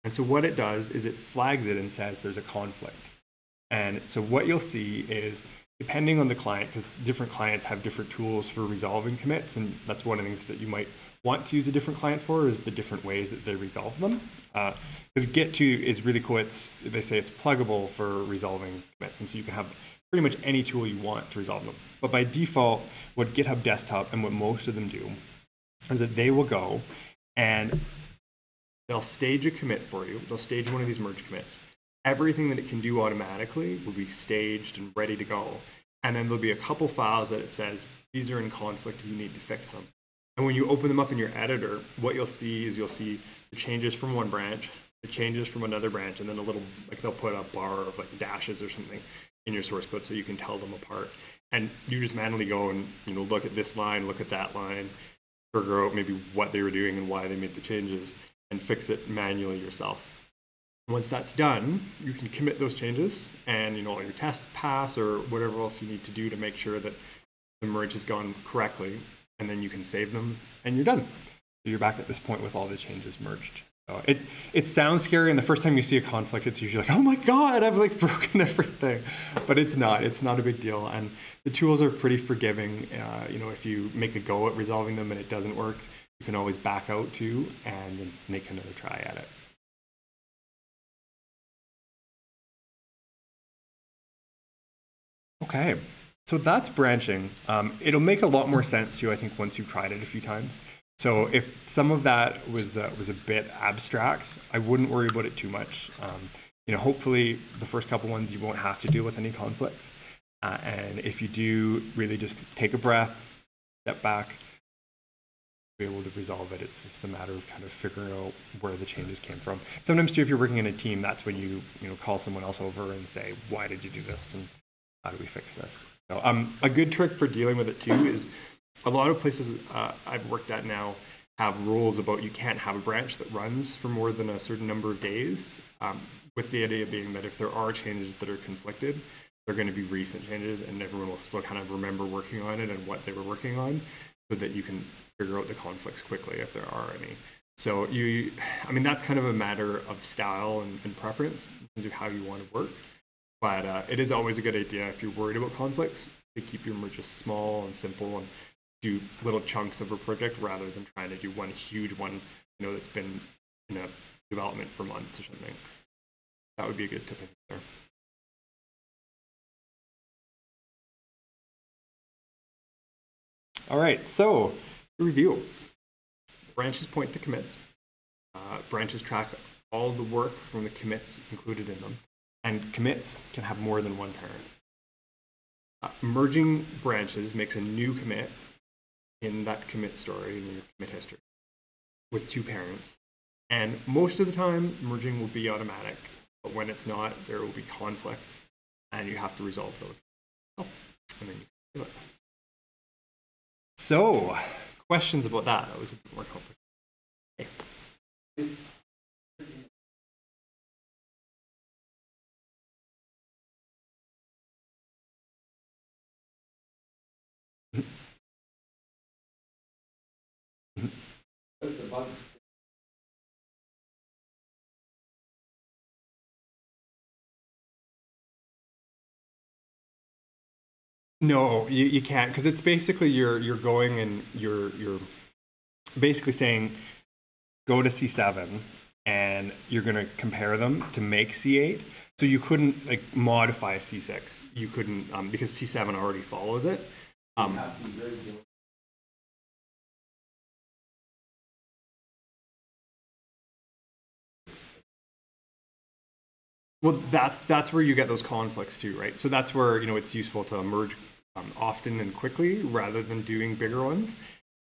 And so what it does is it flags it and says there's a conflict. And so what you'll see is, depending on the client, because different clients have different tools for resolving commits, and that's one of the things that you might want to use a different client for, is the different ways that they resolve them. Because Git2 is really cool. They say it's pluggable for resolving commits, and so you can have pretty much any tool you want to resolve them. But by default, what GitHub Desktop and what most of them do is that they will go and they'll stage a commit for you. They'll stage one of these merge commits. Everything that it can do automatically will be staged and ready to go. And then there'll be a couple files that it says, these are in conflict, you need to fix them. And when you open them up in your editor, what you'll see is you'll see the changes from one branch, the changes from another branch, and then a little, like they'll put a bar of like dashes or something in your source code so you can tell them apart. And you just manually go and look at this line, look at that line, figure out maybe what they were doing and why they made the changes, and fix it manually yourself. Once that's done, you can commit those changes and all your tests pass or whatever else you need to do to make sure that the merge has gone correctly, and then you can save them and you're done. So you're back at this point with all the changes merged. So it sounds scary, and the first time you see a conflict, it's usually like, oh my God, I've like broken everything. But it's not a big deal. And the tools are pretty forgiving. If you make a go at resolving them and it doesn't work, you can always back out too and then make another try at it. Okay, so that's branching. It'll make a lot more sense to you, I think, once you've tried it a few times. So if some of that was a bit abstract, I wouldn't worry about it too much. Hopefully the first couple ones you won't have to deal with any conflicts. And if you do, really just take a breath, step back, be able to resolve it. It's just a matter of kind of figuring out where the changes came from. Sometimes too, if you're working in a team, that's when you call someone else over and say, why did you do this? And how do we fix this? So a good trick for dealing with it too is a lot of places I've worked at now have rules about you can't have a branch that runs for more than a certain number of days, with the idea being that if there are changes that are conflicted, they're going to be recent changes and everyone will still kind of remember working on it and what they were working on so that you can figure out the conflicts quickly if there are any. So that's kind of a matter of style and preference in terms of how you want to work. But it is always a good idea if you're worried about conflicts to keep your merges small and simple and do little chunks of a project rather than trying to do one huge one, that's been in a development for months or something. That would be a good tip there. All right, so review. Branches point to commits. Branches track all the work from the commits included in them. And commits can have more than one parent. Merging branches makes a new commit in that commit story, in your commit history, with two parents. And most of the time, merging will be automatic. But when it's not, there will be conflicts, and you have to resolve those. And then you can do it. So, questions about that? That was a bit more complicated. Okay. No, you can't, because it's basically you're going and you're basically saying go to C7 and you're going to compare them to make C8. So you couldn't modify C6. You couldn't because C7 already follows it. Well, that's where you get those conflicts too, right? So that's where it's useful to merge often and quickly rather than doing bigger ones.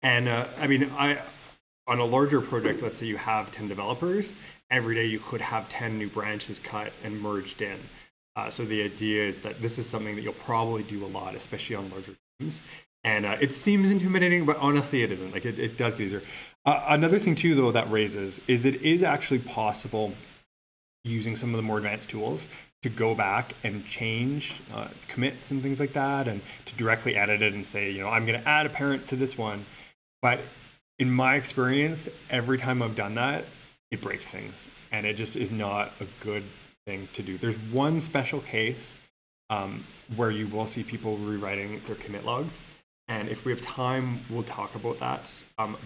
And on a larger project, let's say you have 10 developers, every day you could have 10 new branches cut and merged in. So the idea is that this is something that you'll probably do a lot, especially on larger teams. And it seems intimidating, but honestly, it isn't. It does get easier. Another thing too, though, that raises is it is actually possible using some of the more advanced tools to go back and change commits and things like that, and to directly edit it and say, I'm going to add a parent to this one. But in my experience, every time I've done that, it breaks things, and it just is not a good thing to do. There's one special case where you will see people rewriting their commit logs, and if we have time, we'll talk about that.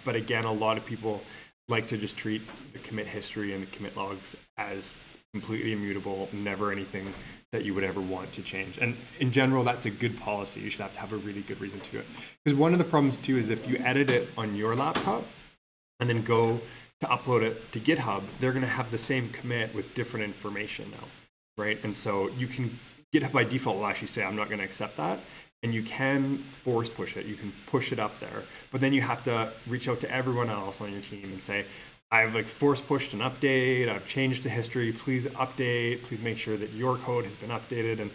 But again, a lot of people like to just treat the commit history and the commit logs as completely immutable, never anything that you would ever want to change. And in general, that's a good policy. You should have to have a really good reason to do it. Because one of the problems too is if you edit it on your laptop and then go to upload it to GitHub, they're going to have the same commit with different information now, right? And so you can, GitHub by default will actually say, I'm not going to accept that. And you can force push it. You can push it up there. But then you have to reach out to everyone else on your team and say, I've force pushed an update. I've changed the history. Please update. Please make sure that your code has been updated. And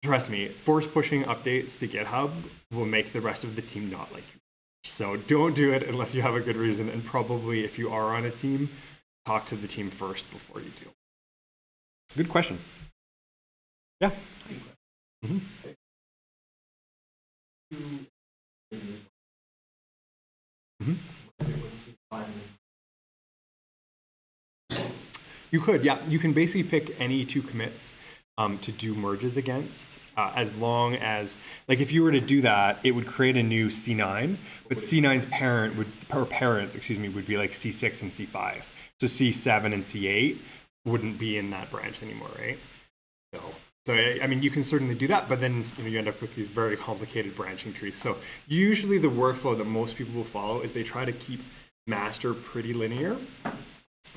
trust me, force pushing updates to GitHub will make the rest of the team not like you. So don't do it unless you have a good reason. And probably if you are on a team, talk to the team first before you do. Good question. Yeah. Mm-hmm. Mm-hmm. You could, yeah. You can basically pick any two commits to do merges against, as long as, if you were to do that, it would create a new C9, but C9's parents would be like C6 and C5. So C7 and C8 wouldn't be in that branch anymore, right? So So, I mean, you can certainly do that, but then you end up with these very complicated branching trees. So usually the workflow that most people will follow is they try to keep master pretty linear,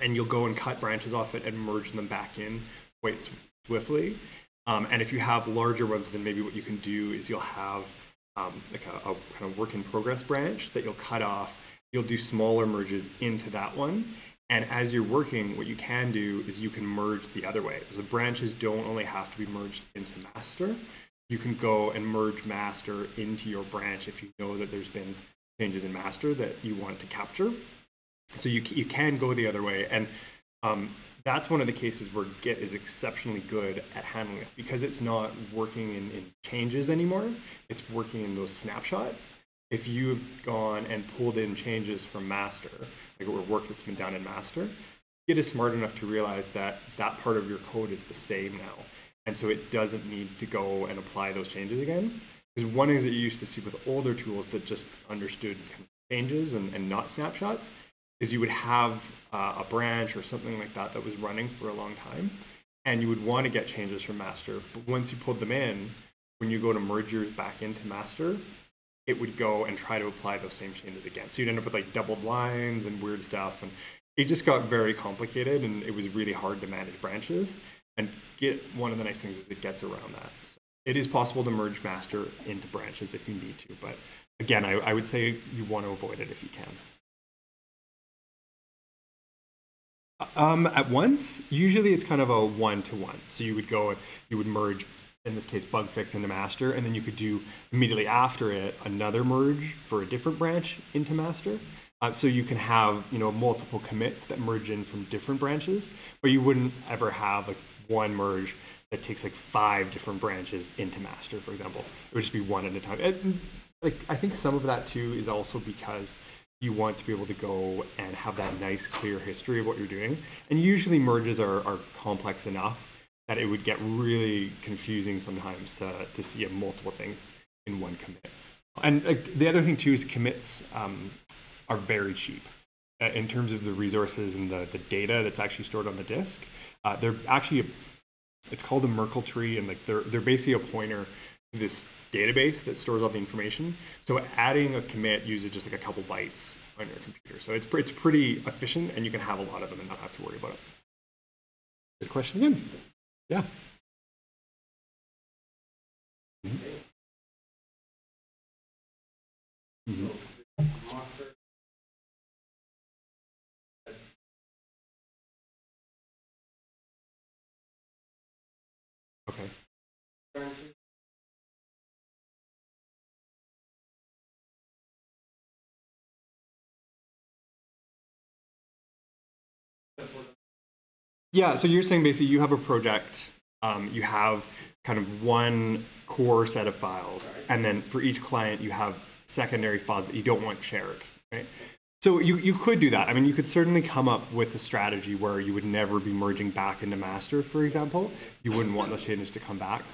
and you'll go and cut branches off it and merge them back in quite swiftly. And if you have larger ones, then maybe what you can do is you'll have like a kind of work in progress branch that you'll cut off. You'll do smaller merges into that one. And as you're working, what you can do is you can merge the other way. So branches don't only have to be merged into master. You can go and merge master into your branch if you know that there's been changes in master that you want to capture. So you can go the other way. And that's one of the cases where Git is exceptionally good at handling this, because it's not working in changes anymore. It's working in those snapshots. If you've gone and pulled in changes from master, like work that's been done in master, Git is smart enough to realize that that part of your code is the same now. And so it doesn't need to go and apply those changes again. Because one thing that you used to see with older tools that just understood kind of changes and not snapshots is you would have a branch or something like that that was running for a long time, and you would want to get changes from master. But once you pulled them in, when you go to merge yours back into master, it would go and try to apply those same changes again. So you'd end up with like doubled lines and weird stuff. And it just got very complicated, and it was really hard to manage branches. And Git, one of the nice things is it gets around that. So it is possible to merge master into branches if you need to. But again, I would say you want to avoid it if you can. At once, usually it's kind of a one-to-one. So you would go and you would merge, in this case, bug fix into master, and then you could do immediately after it another merge for a different branch into master. So you can have multiple commits that merge in from different branches, but you wouldn't ever have like one merge that takes like 5 different branches into master, for example. It would just be one at a time. I think some of that too is also because you want to be able to go and have that nice, clear history of what you're doing. And usually merges are complex enough that it would get really confusing sometimes to see multiple things in one commit. And the other thing too is commits are very cheap in terms of the resources and the data that's actually stored on the disk. They're actually, it's called a Merkle tree, and like they're basically a pointer to this database that stores all the information. So adding a commit uses just like a couple bytes on your computer. So it's pretty efficient, and you can have a lot of them and not have to worry about it. Good question again. Yeah. Mm-hmm. Okay. Yeah, so you're saying basically you have a project, you have kind of one core set of files, and then for each client you have secondary files that you don't want shared, right? So you could do that. I mean, you could certainly come up with a strategy where you would never be merging back into master, for example. You wouldn't want those changes to come back.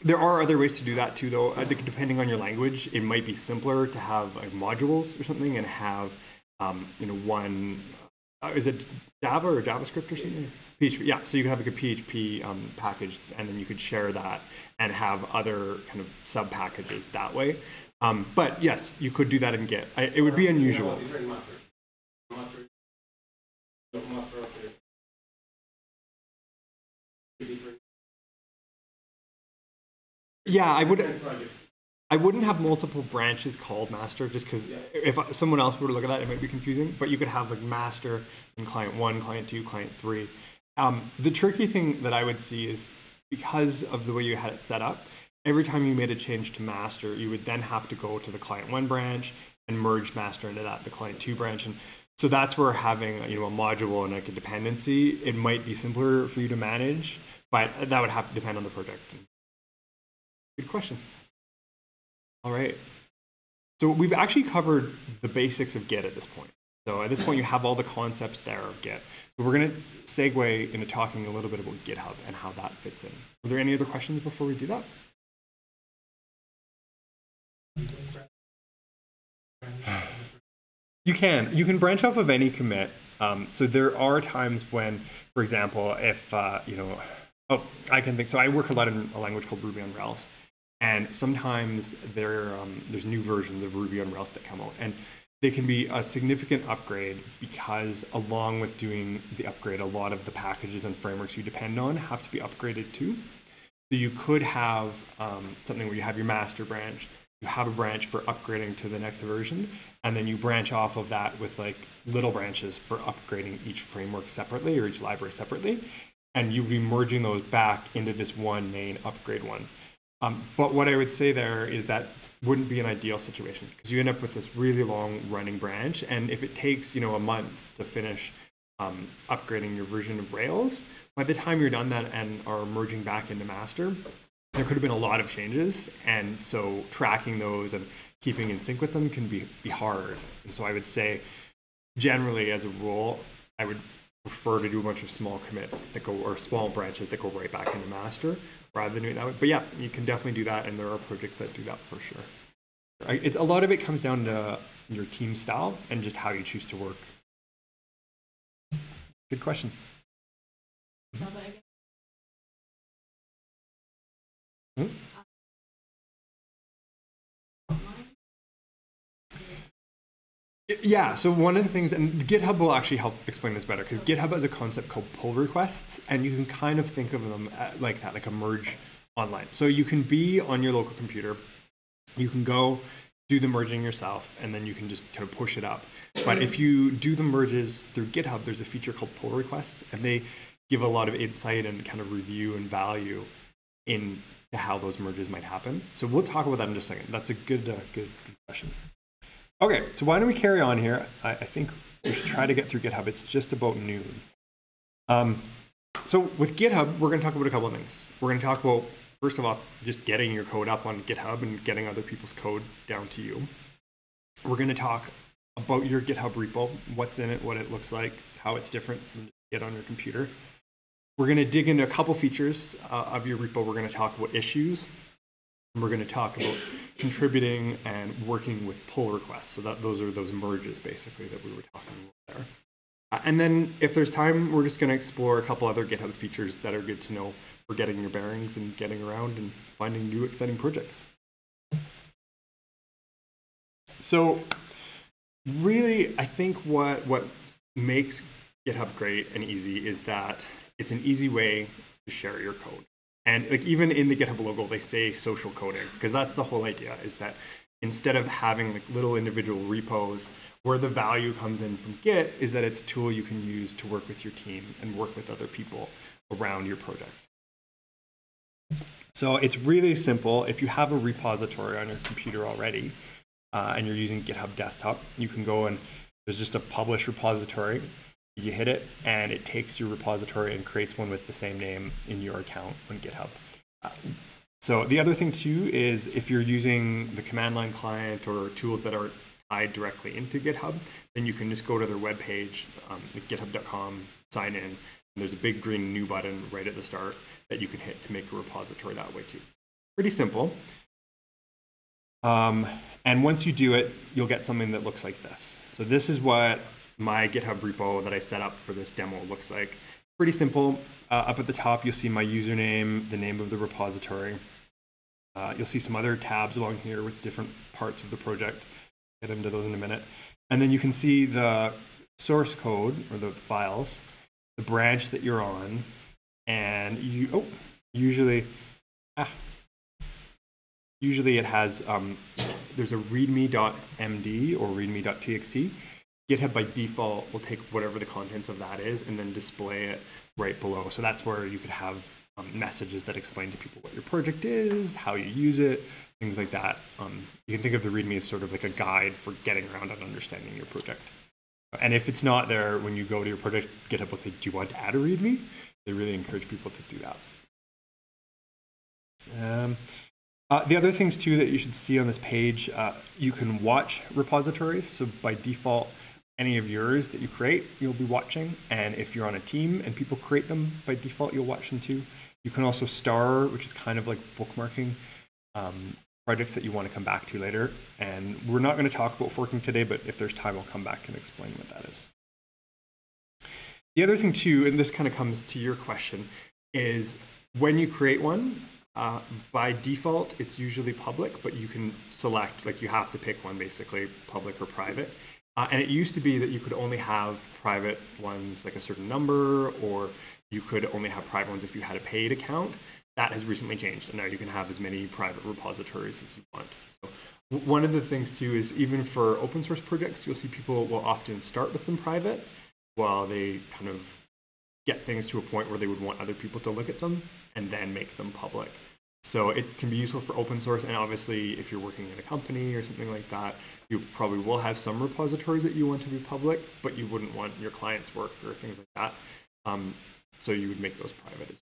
There are other ways to do that too, though. I think depending on your language, it might be simpler to have like modules or something and have one. Is it Java or JavaScript or something? PHP, yeah. So you could have like a PHP package, and then you could share that and have other kind of sub packages that way. But yes, you could do that in Git. It would be unusual. Yeah, I wouldn't have multiple branches called master, just because if someone else were to look at that, it might be confusing. But you could have like master in client 1, client 2, client 3. The tricky thing that I would see is because of the way you had it set up, every time you made a change to master, you would then have to go to the client 1 branch and merge master into the client 2 branch. And so that's where having a module and like a dependency, it might be simpler for you to manage, but that would have to depend on the project. Good question. All right. So we've actually covered the basics of Git at this point. So at this point, you have all the concepts there of Git. So we're going to segue into talking a little bit about GitHub and how that fits in. Are there any other questions before we do that? You can branch off of any commit. So there are times when, for example, if Oh, I can think. So I work a lot in a language called Ruby on Rails. And sometimes there's new versions of Ruby on Rails that come out. And they can be a significant upgrade because along with doing the upgrade, a lot of the packages and frameworks you depend on have to be upgraded too. So you could have something where you have your master branch, you have a branch for upgrading to the next version, and then you branch off of that with like little branches for upgrading each framework separately or each library separately. And you'll be merging those back into this one main upgrade one. But what I would say there is that wouldn't be an ideal situation because you end up with this really long running branch. And if it takes, a month to finish upgrading your version of Rails, by the time you're done that and are merging back into master, there could have been a lot of changes. And so tracking those and keeping in sync with them can be hard. And so I would say generally as a rule, I would prefer to do a bunch of small commits that go, or small branches that go right back into master rather than doing it that way. But yeah, you can definitely do that, and there are projects that do that for sure. It's a lot of it comes down to your team style and just how you choose to work. Good question. Hmm? Yeah, so one of the things, and GitHub will actually help explain this better, because GitHub has a concept called pull requests, and you can kind of think of them like that, like a merge online. So you can be on your local computer, you can go do the merging yourself, and then you can just kind of push it up. But if you do the merges through GitHub, there's a feature called pull requests, and they give a lot of insight and kind of review and value into how those merges might happen. So we'll talk about that in just a second. That's a good question. Okay, so why don't we carry on here? I think we should try to get through GitHub. It's just about noon. So with GitHub, we're going to talk about a couple of things. We're going to talk about, first of all, just getting your code up on GitHub and getting other people's code down to you. We're going to talk about your GitHub repo, what's in it, what it looks like, how it's different than Git on your computer. We're going to dig into a couple features of your repo. We're going to talk about issues. And we're going to talk about contributing and working with pull requests. So those are those merges, basically, that we were talking about there. And then if there's time, we're just going to explore a couple other GitHub features that are good to know for getting your bearings and getting around and finding new exciting projects. So really, I think what makes GitHub great and easy is that it's an easy way to share your code. And like even in the GitHub logo, they say social coding, because that's the whole idea, is that instead of having like little individual repos, where the value comes in from Git is that it's a tool you can use to work with your team and work with other people around your projects. So it's really simple. If you have a repository on your computer already and you're using GitHub Desktop, you can go and there's just a publish repository. You hit it, and it takes your repository and creates one with the same name in your account on GitHub. So the other thing, too, is if you're using the command line client or tools that are tied directly into GitHub, then you can just go to their webpage, like github.com, sign in, and there's a big green new button right at the start that you can hit to make a repository that way, too. Pretty simple. And once you do it, you'll get something that looks like this. So this is what my GitHub repo that I set up for this demo looks like. Pretty simple. Up at the top, you'll see my username, the name of the repository. You'll see some other tabs along here with different parts of the project. Get into those in a minute. And then you can see the source code or the files, the branch that you're on, and usually it has there's a readme.md or readme.txt. GitHub by default will take whatever the contents of that is and then display it right below. So that's where you could have messages that explain to people what your project is, how you use it, things like that. You can think of the README as sort of like a guide for getting around and understanding your project. And if it's not there when you go to your project, GitHub will say, do you want to add a README? They really encourage people to do that. The other things too that you should see on this page, you can watch repositories. So by default, any of yours that you create, you'll be watching. And if you're on a team and people create them, by default, you'll watch them too. You can also star, which is kind of like bookmarking projects that you want to come back to later. And we're not going to talk about forking today, but if there's time, I'll come back and explain what that is. The other thing too, and this kind of comes to your question, is when you create one, by default, it's usually public, but you can select, like you have to pick one basically, public or private. And it used to be that you could only have private ones like a certain number, or you could only have private ones if you had a paid account. That has recently changed, and now you can have as many private repositories as you want. So one of the things too is even for open source projects, you'll see people will often start with them private while they kind of get things to a point where they would want other people to look at them and then make them public. So it can be useful for open source, and obviously if you're working in a company or something like that, you probably will have some repositories that you want to be public, but you wouldn't want your client's work or things like that. So you would make those private as well.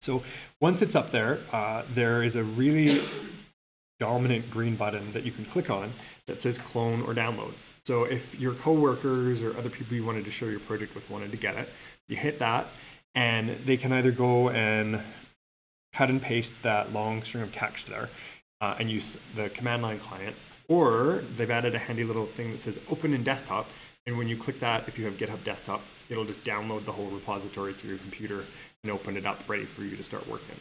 So once it's up there, there is a really dominant green button that you can click on that says clone or download. So if your coworkers or other people you wanted to share your project with wanted to get it, you hit that, and they can either go and cut and paste that long string of text there and use the command line client, or they've added a handy little thing that says open in desktop, and when you click that, if you have GitHub desktop, it'll just download the whole repository to your computer and open it up ready for you to start working.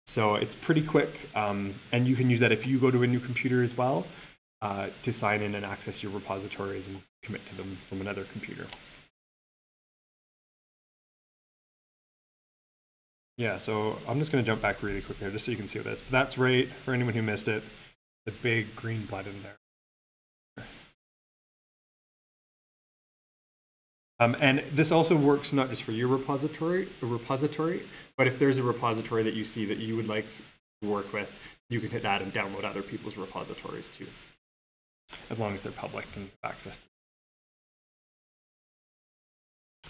So it's pretty quick, and you can use that if you go to a new computer as well to sign in and access your repositories and commit to them from another computer. Yeah, so I'm just going to jump back really quick here just so you can see this. But that's right, for anyone who missed it, the big green button there. And this also works not just for your repository, but if there's a repository that you see that you would like to work with, you can hit that and download other people's repositories too, as long as they're public and access to.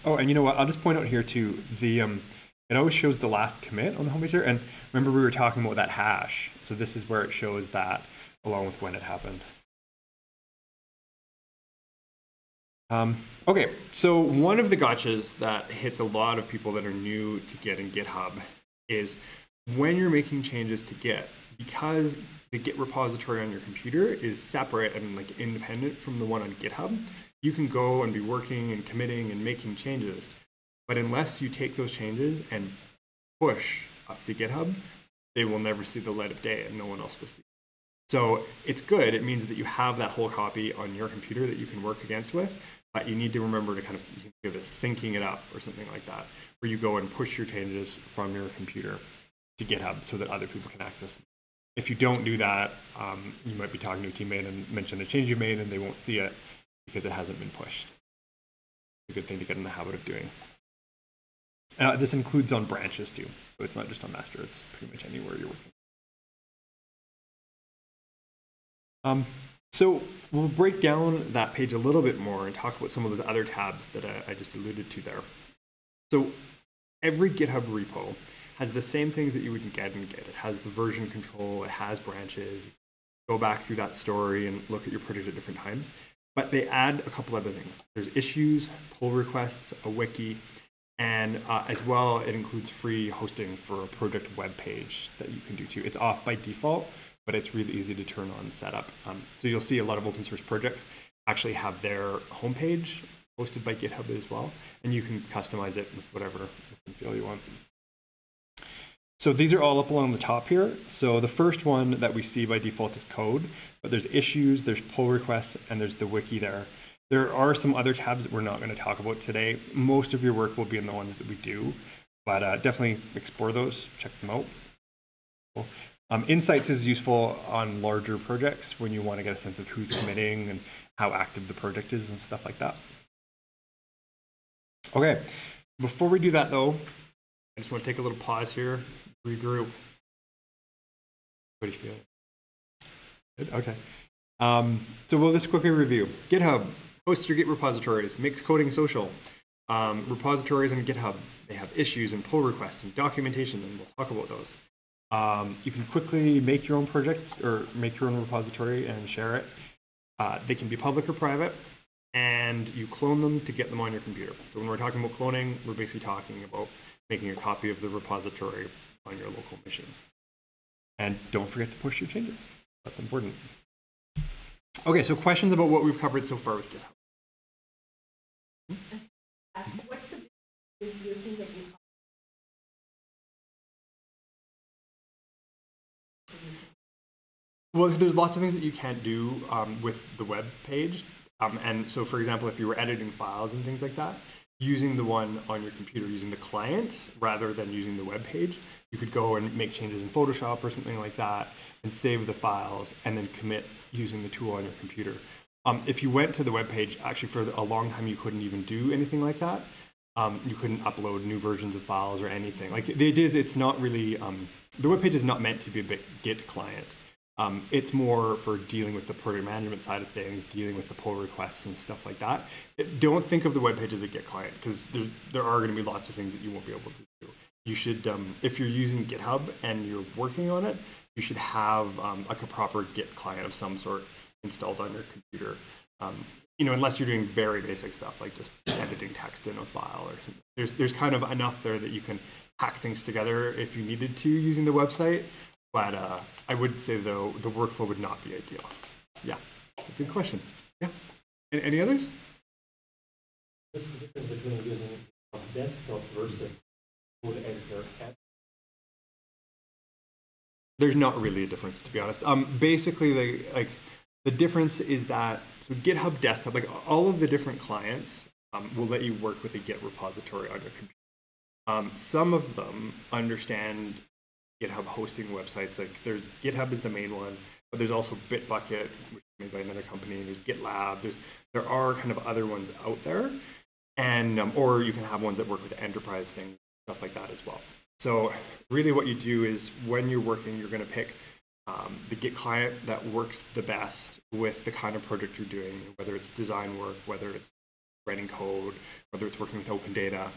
Oh, and you know what? I'll just point out here too, it always shows the last commit on the homepage here. And remember we were talking about that hash. So this is where it shows that along with when it happened. Okay, so one of the gotchas that hits a lot of people that are new to Git and GitHub is when you're making changes to Git, because the Git repository on your computer is separate and like independent from the one on GitHub, you can go and be working and committing and making changes. But unless you take those changes and push up to GitHub, they will never see the light of day and no one else will see. So it's good. It means that you have that whole copy on your computer that you can work against with, but you need to remember to kind of give it syncing it up or something like that, where you go and push your changes from your computer to GitHub so that other people can access them. If you don't do that, you might be talking to a teammate and mention a change you made and they won't see it because it hasn't been pushed. It's a good thing to get in the habit of doing. This includes on branches too, so it's not just on master, it's pretty much anywhere you're working. So we'll break down that page a little bit more and talk about some of those other tabs that I just alluded to there. So every GitHub repo has the same things that you would get in Git. It has the version control, it has branches, you go back through that story and look at your project at different times. But they add a couple other things. There's issues, pull requests, a wiki, and as well, it includes free hosting for a project web page that you can do too. It's off by default, but it's really easy to turn on and set up. So you'll see a lot of open source projects actually have their homepage hosted by GitHub as well, and you can customize it with whatever look and feel you want. So these are all up along the top here. So the first one that we see by default is code, but there's issues, there's pull requests, and there's the wiki there. There are some other tabs that we're not going to talk about today. Most of your work will be in the ones that we do, but definitely explore those, check them out. Cool. Insights is useful on larger projects when you want to get a sense of who's committing and how active the project is and stuff like that. Okay, before we do that though, I just want to take a little pause here, regroup. What do you feel? Good? Okay. So we'll just quickly review. GitHub hosts your Git repositories, makes coding social. Repositories on GitHub, they have issues and pull requests and documentation, and we'll talk about those. You can quickly make your own project or make your own repository and share it. They can be public or private, and you clone them to get them on your computer. So when we're talking about cloning, we're basically talking about making a copy of the repository on your local machine. And don't forget to push your changes. That's important. Okay, so questions about what we've covered so far with GitHub. What's the difference You'll see that you Well, there's lots of things that you can't do with the web page. And so, for example, if you were editing files and things like that, using the one on your computer, using the client rather than using the web page, you could go and make changes in Photoshop or something like that and save the files and then commit using the tool on your computer. If you went to the web page, actually for a long time, you couldn't even do anything like that. You couldn't upload new versions of files or anything. Like the idea is, it's not really, the web page is not meant to be a big Git client. It's more for dealing with the program management side of things, dealing with the pull requests and stuff like that. Don't think of the web page as a Git client, because there are going to be lots of things that you won't be able to do. You should, if you're using GitHub and you're working on it, you should have like a proper Git client of some sort installed on your computer. You know, unless you're doing very basic stuff like just editing text in a file or something. There's kind of enough there that you can hack things together if you needed to using the website. But I would say, though, the workflow would not be ideal. Yeah, good question. Yeah. Any others? What's the difference between using a desktop versus code editor? There's not really a difference, to be honest. Basically, the difference is that so GitHub Desktop, like all of the different clients, will let you work with a Git repository on your computer. Some of them understand GitHub hosting websites. Like GitHub is the main one, but there's also Bitbucket, which is made by another company, and there's GitLab. There are kind of other ones out there, and or you can have ones that work with enterprise things, stuff like that as well. So really what you do is when you're working, you're going to pick the Git client that works the best with the kind of project you're doing, whether it's design work, whether it's writing code, whether it's working with open data.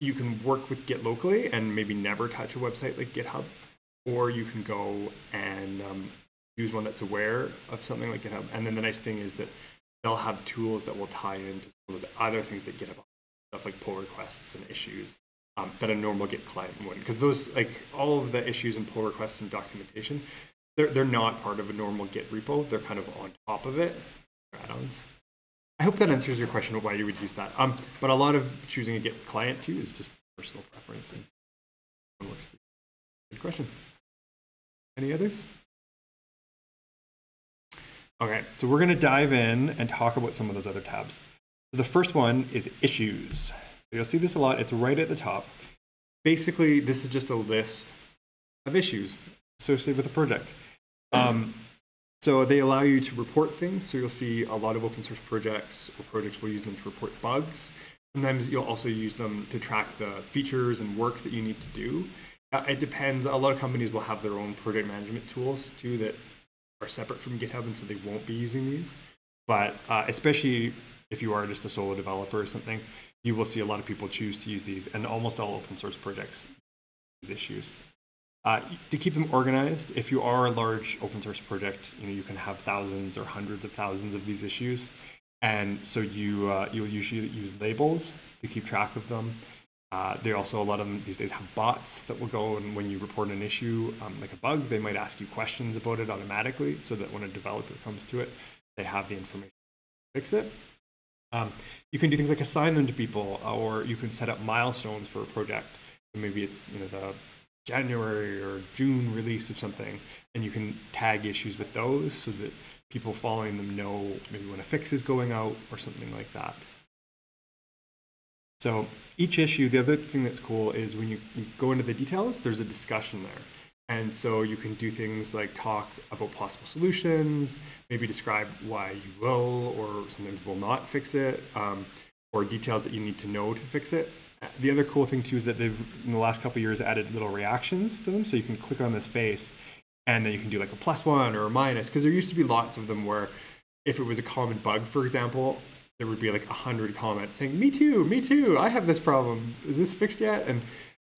You can work with Git locally and maybe never touch a website like GitHub, or you can go and use one that's aware of something like GitHub. And then the nice thing is that they'll have tools that will tie into those other things that GitHub, stuff like pull requests and issues that a normal Git client wouldn't. Because those, like all of the issues and pull requests and documentation, they're not part of a normal Git repo. They're kind of on top of it, add-ons. I hope that answers your question of why you would use that. But a lot of choosing a Git client too is just personal preference. And one works for you. Good question. Any others? Okay, so we're going to dive in and talk about some of those other tabs. So the first one is issues. So you'll see this a lot. It's right at the top. Basically, this is just a list of issues associated with a project. So they allow you to report things. So you'll see a lot of open source projects or projects will use them to report bugs. Sometimes you'll also use them to track the features and work that you need to do. It depends. A lot of companies will have their own project management tools too that are separate from GitHub, and so they won't be using these. But especially if you are just a solo developer or something, you will see a lot of people choose to use these, and almost all open source projects use these issues. To keep them organized, if you are a large open source project, you can have thousands or hundreds of thousands of these issues, and so you'll usually use labels to keep track of them. There also, a lot of them these days have bots that will go, and when you report an issue, like a bug, they might ask you questions about it automatically, so that when a developer comes to it, they have the information to fix it. You can do things like assign them to people, or you can set up milestones for a project. So maybe it's the January or June release of something, and you can tag issues with those so that people following them know maybe when a fix is going out or something like that. So each issue, the other thing that's cool is when you go into the details, there's a discussion there. And so you can do things like talk about possible solutions, maybe describe why you will or sometimes will not fix it, or details that you need to know to fix it. The other cool thing too is that they've, in the last couple of years, added little reactions to them. So you can click on this face and then you can do like a +1 or a minus, because there used to be lots of them where if it was a common bug, for example, there would be like 100 comments saying, me too, I have this problem. Is this fixed yet? And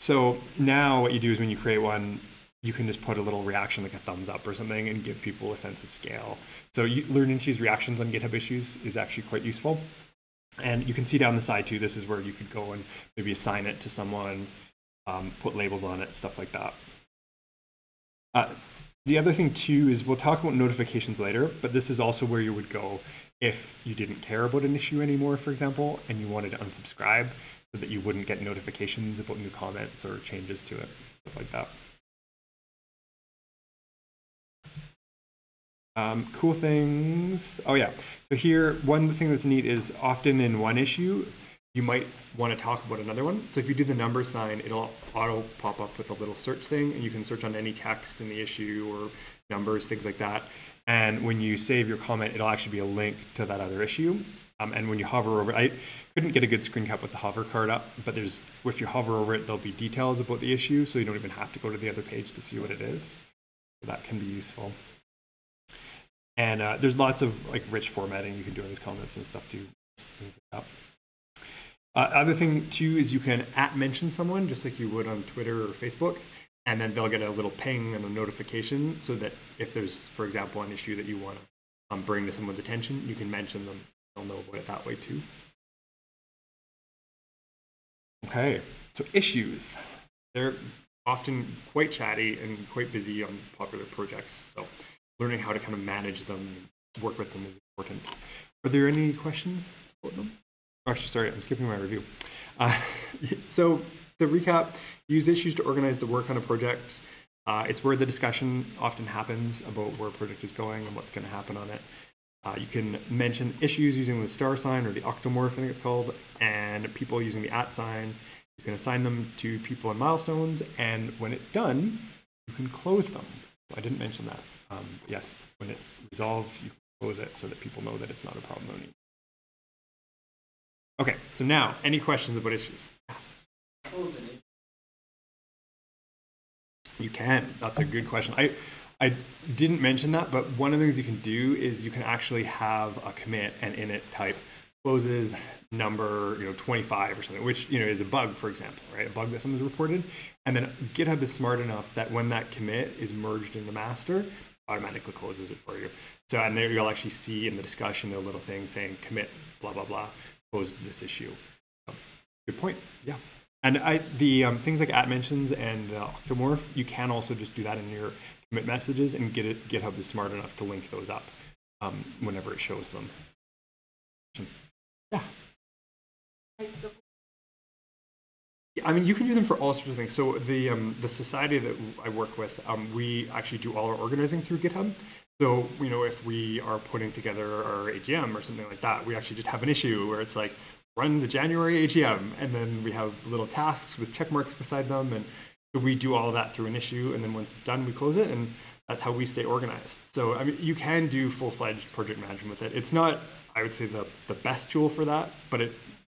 so now what you do is when you create one, you can just put a little reaction like a thumbs up or something and give people a sense of scale. So learning to use reactions on GitHub issues is actually quite useful. And you can see down the side too, this is where you could go and maybe assign it to someone, put labels on it, stuff like that. The other thing too is we'll talk about notifications later, but this is also where you would go if you didn't care about an issue anymore, for example, and you wanted to unsubscribe. so that you wouldn't get notifications about new comments or changes to it, stuff like that. Cool things. Oh yeah. So here, one thing that's neat is often in one issue, you might want to talk about another one. So if you do the number sign, it'll auto pop up with a little search thing, and you can search on any text in the issue or numbers, things like that. And when you save your comment, it'll actually be a link to that other issue. And when you hover over it, I couldn't get a good screen cap with the hover card up, but if you hover over it, there'll be details about the issue, so you don't even have to go to the other page to see what it is. So that can be useful. And there's lots of like rich formatting you can do in these comments and stuff too, things like that. Other thing too is you can @mention someone just like you would on Twitter or Facebook, and then they'll get a little ping and a notification so that if there's, for example, an issue that you want to bring to someone's attention, you can mention them. They'll know about it that way too. Okay, so issues. They're often quite chatty and quite busy on popular projects, so learning how to kind of manage them and work with them is important. Are there any questions about them? Actually, sorry, I'm skipping my review. So the recap, use issues to organize the work on a project. It's where the discussion often happens about where a project is going and what's going to happen on it. You can mention issues using the star sign or the octomorph, I think it's called, and people using the @ sign. You can assign them to people and milestones, and when it's done, you can close them. I didn't mention that. Yes, when it's resolved, you can close it so that people know that it's not a problem anymore. Okay, so now, any questions about issues? You can. That's a good question. I didn't mention that, but one of the things you can do is you can actually have a commit and in it type closes number 25 or something, which is a bug, for example, right? A bug that someone's reported. And then GitHub is smart enough that when that commit is merged into master, automatically closes it for you. So, and there you'll actually see in the discussion a little thing saying commit blah blah blah, close this issue. So, good point. Yeah. And the things like @mentions and the octomorph, you can also just do that in your commit messages, and GitHub is smart enough to link those up whenever it shows them. Yeah. I mean, you can use them for all sorts of things. So the society that I work with, we actually do all our organizing through GitHub. So, if we are putting together our AGM or something like that, we actually just have an issue where it's like, run the January AGM, and then we have little tasks with check marks beside them, and so we do all of that through an issue, and then once it's done, we close it, and that's how we stay organized. So, I mean, you can do full-fledged project management with it. It's not, I would say, the best tool for that, but it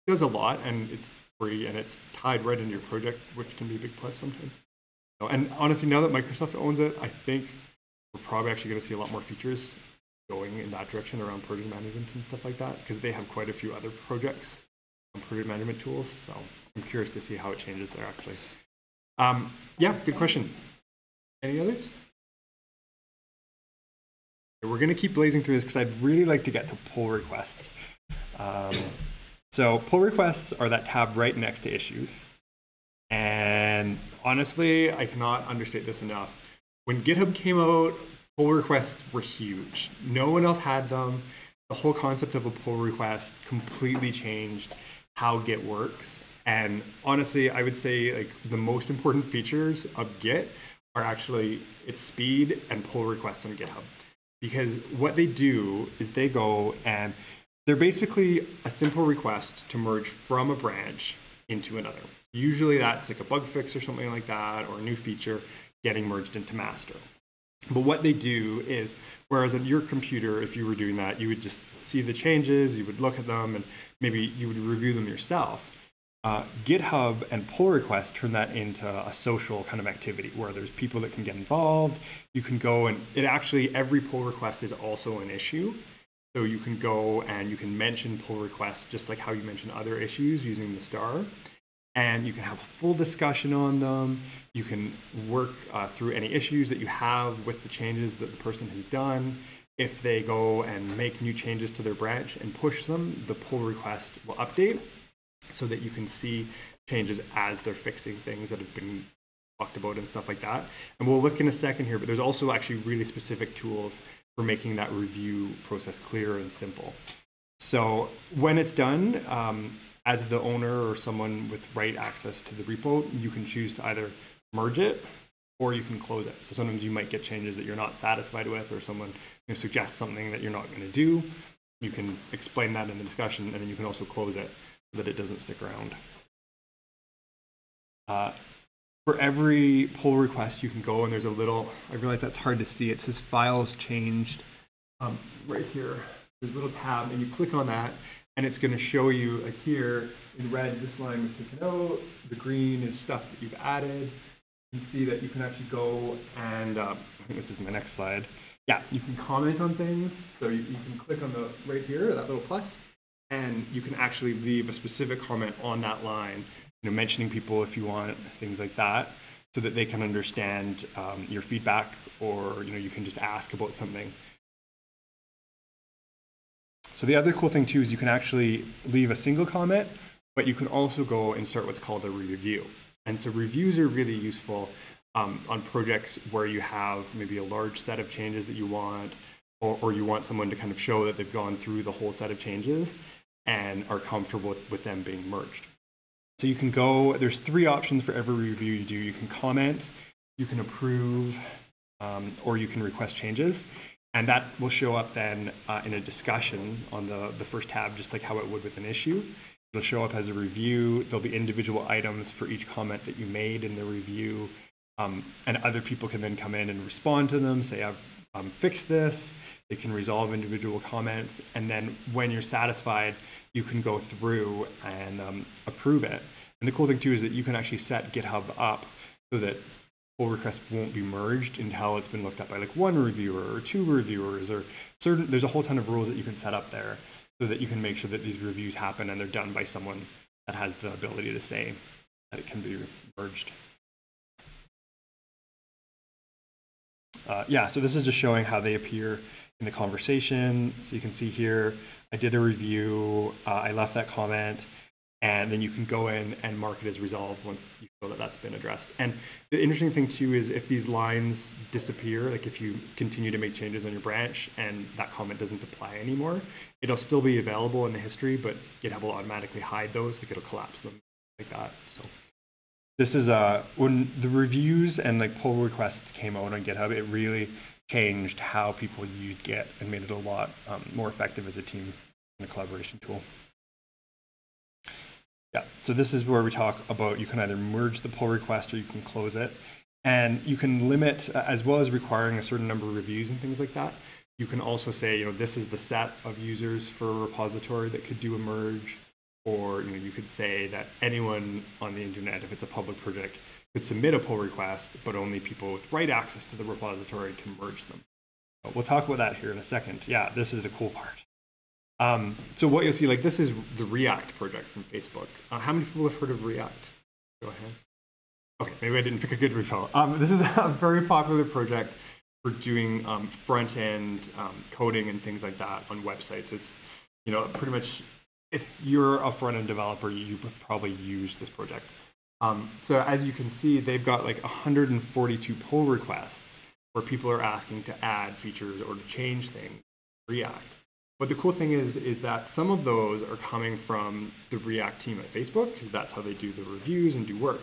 does a lot, and it's free, and it's tied right into your project, which can be a big plus sometimes. And honestly, now that Microsoft owns it, I think we're probably actually going to see a lot more features going in that direction around project management and stuff like that, because they have quite a few other projects on project management tools. So I'm curious to see how it changes there, actually. Yeah, good question. Any others? We're going to keep blazing through this because I'd really like to get to pull requests. So pull requests are that tab right next to issues. And honestly, I cannot understate this enough. When GitHub came out, pull requests were huge. No one else had them. The whole concept of a pull request completely changed how Git works. And honestly, I would say like the most important features of Git are actually its speed and pull requests on GitHub. Because what they do is they go and they're basically a simple request to merge from a branch into another. Usually that's like a bug fix or something like that, or a new feature getting merged into master. But what they do is, whereas on your computer, if you were doing that, you would just see the changes, you would look at them, and maybe you would review them yourself. GitHub and pull requests turn that into a social kind of activity where there's people that can get involved. You can go and every pull request is also an issue. So you can go and you can mention pull requests just like how you mention other issues using the star. And you can have a full discussion on them. You can work through any issues that you have with the changes that the person has done. If they go and make new changes to their branch and push them, the pull request will update so that you can see changes as they're fixing things that have been talked about and stuff like that. And we'll look in a second here, but there's also actually really specific tools for making that review process clear and simple. So when it's done, as the owner or someone with right access to the repo, you can choose to either merge it or you can close it. So sometimes you might get changes that you're not satisfied with, or someone suggests something that you're not going to do. You can explain that in the discussion, and then you can also close it so that it doesn't stick around. For every pull request, you can go and there's a little, I realize that's hard to see, it says files changed right here. There's a little tab, and you click on that, and it's going to show you, like here in red, this line was taken out, the green is stuff that you've added. You can see that you can actually go and, I think this is my next slide. Yeah, you can comment on things. So you can click on the right here, that little plus, and you can actually leave a specific comment on that line, mentioning people if you want, things like that, so that they can understand your feedback, or you can just ask about something. So the other cool thing too is you can actually leave a single comment, but you can also go and start what's called a review. And so reviews are really useful on projects where you have maybe a large set of changes that you want, or you want someone to kind of show that they've gone through the whole set of changes and are comfortable with them being merged. So you can go, there's 3 options for every review you do. You can comment, you can approve, or you can request changes. And that will show up then in a discussion on the first tab, just like how it would with an issue. It'll show up as a review. There'll be individual items for each comment that you made in the review. And other people can then come in and respond to them, say, I've fixed this. They can resolve individual comments. And then when you're satisfied, you can go through and approve it. And the cool thing too is that you can actually set GitHub up so that pull requests won't be merged until it's been looked at by like 1 reviewer or 2 reviewers, or there's a whole ton of rules that you can set up there so that you can make sure that these reviews happen and they're done by someone that has the ability to say that it can be merged. Yeah, so this is just showing how they appear in the conversation. So you can see here, I did a review, I left that comment, and then you can go in and mark it as resolved once you feel that that's been addressed. And the interesting thing too is if these lines disappear, like if you continue to make changes on your branch and that comment doesn't apply anymore, it'll still be available in the history, but GitHub will automatically hide those, like it'll collapse them like that. So this is when the reviews and like pull requests came out on GitHub, it really changed how people used Git and made it a lot more effective as a team and a collaboration tool. Yeah, so this is where we talk about you can either merge the pull request or you can close it. And you can limit, as well as requiring a certain number of reviews and things like that, you can also say, this is the set of users for a repository that could do a merge. Or you could say that anyone on the internet, if it's a public project, could submit a pull request, but only people with right access to the repository can merge them. We'll talk about that here in a second. Yeah, this is the cool part. So what you'll see, like this is the React project from Facebook. How many people have heard of React? Go ahead. Okay, maybe I didn't pick a good repo. This is a very popular project for doing front-end coding and things like that on websites. It's pretty much, if you're a front-end developer, you would probably use this project. So as you can see, they've got like 142 pull requests where people are asking to add features or to change things in React. But the cool thing is that some of those are coming from the React team at Facebook, because that's how they do the reviews and do work.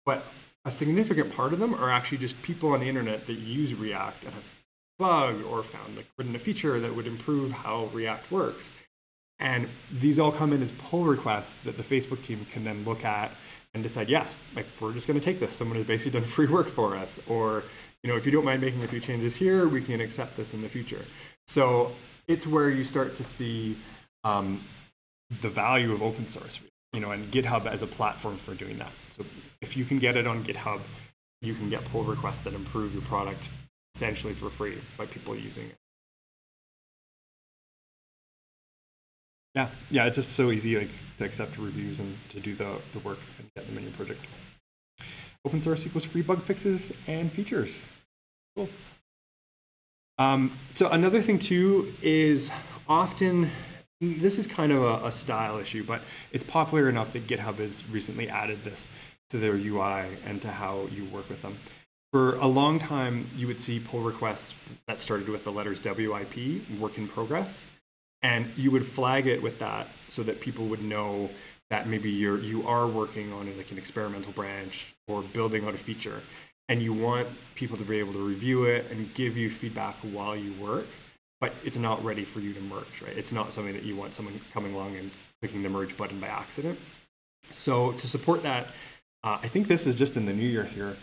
But a significant part of them are actually just people on the internet that use React and have bugged or found like written a feature that would improve how React works. And these all come in as pull requests that the Facebook team can then look at and decide, yes, like we're just going to take this. Someone has basically done free work for us. Or, if you don't mind making a few changes here, we can accept this in the future. So it's where you start to see the value of open source, and GitHub as a platform for doing that. So if you can get it on GitHub, you can get pull requests that improve your product essentially for free by people using it. Yeah, it's just so easy to accept reviews and to do the work and get them in your project. Open source equals free bug fixes and features. Cool. So another thing too is often, this is kind of a style issue, but it's popular enough that GitHub has recently added this to their UI and to how you work with them. For a long time, you would see pull requests that started with the letters WIP, work in progress. And you would flag it with that so that people would know that maybe you are working on like an experimental branch or building out a feature, and you want people to be able to review it and give you feedback while you work, but it's not ready for you to merge, right? It's not something that you want someone coming along and clicking the merge button by accident. So to support that, I think this is just in the new year here,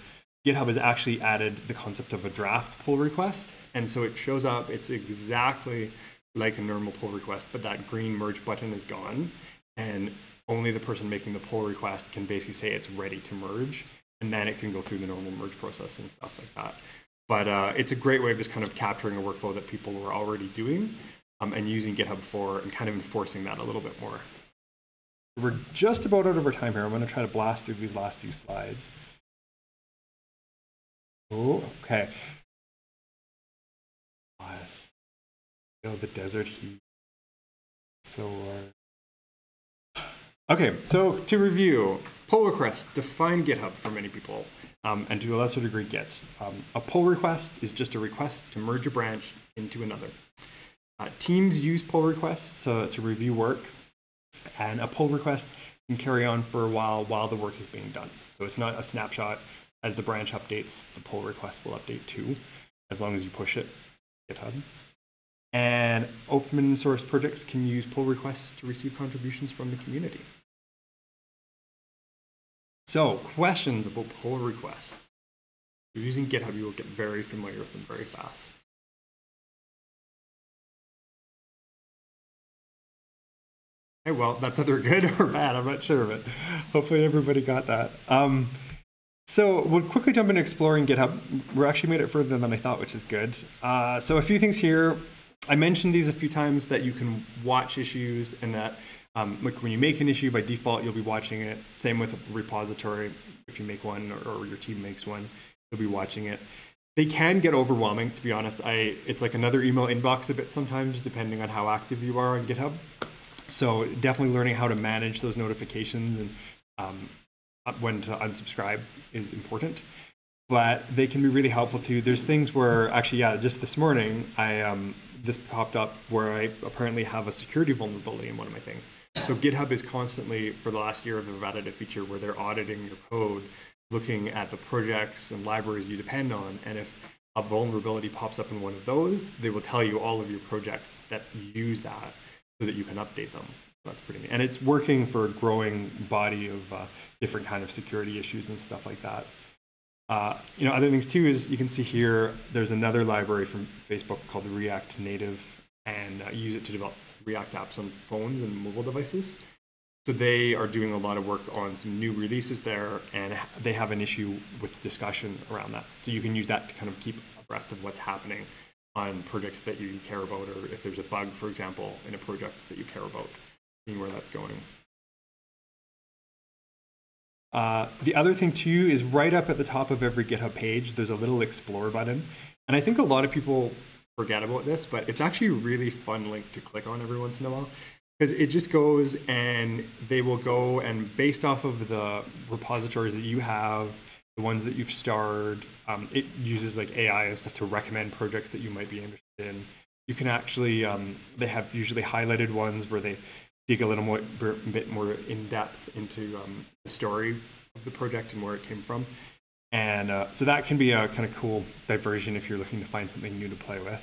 GitHub has actually added the concept of a draft pull request. And so it shows up, it's exactly like a normal pull request, but that green merge button is gone. And only the person making the pull request can basically say it's ready to merge. And then it can go through the normal merge process and stuff like that. But it's a great way of just kind of capturing a workflow that people were already doing and using GitHub for and kind of enforcing that a little bit more. We're just about out of our time here. I'm going to try to blast through these last few slides. Oh, okay. Yes. Feel the desert heat. So okay, so to review, pull requests define GitHub for many people, and to a lesser degree Git. A pull request is just a request to merge a branch into another. Teams use pull requests to review work, and a pull request can carry on for a while the work is being done. So it's not a snapshot. As the branch updates, the pull request will update too, as long as you push it, GitHub. And open source projects can use pull requests to receive contributions from the community. So, questions about pull requests. If you're using GitHub, you will get very familiar with them very fast. Okay, well, that's either good or bad. I'm not sure, but hopefully everybody got that. So we'll quickly jump into exploring GitHub. We're actually made it further than I thought, which is good. So a few things here. I mentioned these a few times that you can watch issues and that like when you make an issue, by default, you'll be watching it. Same with a repository. If you make one or your team makes one, you'll be watching it. They can get overwhelming, to be honest. It's like another email inbox a bit sometimes, depending on how active you are on GitHub. So definitely learning how to manage those notifications and when to unsubscribe is important, but they can be really helpful too. There's things where actually, yeah, just this morning, this popped up where I apparently have a security vulnerability in one of my things. So GitHub is constantly, for the last year, they've added a feature where they're auditing your code, looking at the projects and libraries you depend on. And if a vulnerability pops up in one of those, they will tell you all of your projects that use that so that you can update them. That's pretty neat. And it's working for a growing body of different kind of security issues and stuff like that. Other things too is you can see here, there's another library from Facebook called React Native, and use it to develop React apps on phones and mobile devices. So they are doing a lot of work on some new releases there, and they have an issue with discussion around that. So you can use that to kind of keep abreast of what's happening on projects that you care about, or if there's a bug, for example, in a project that you care about, seeing where that's going. The other thing too is right up at the top of every GitHub page, there's a little explore button. And I think a lot of people forget about this, but it's actually a really fun link to click on every once in a while, because it just goes and they will go and based off of the repositories that you have, the ones that you've starred, it uses like AI and stuff to recommend projects that you might be interested in. You can actually, they have usually highlighted ones where they dig a little bit more in depth into the story of the project and where it came from. And so that can be a kind of cool diversion if you're looking to find something new to play with.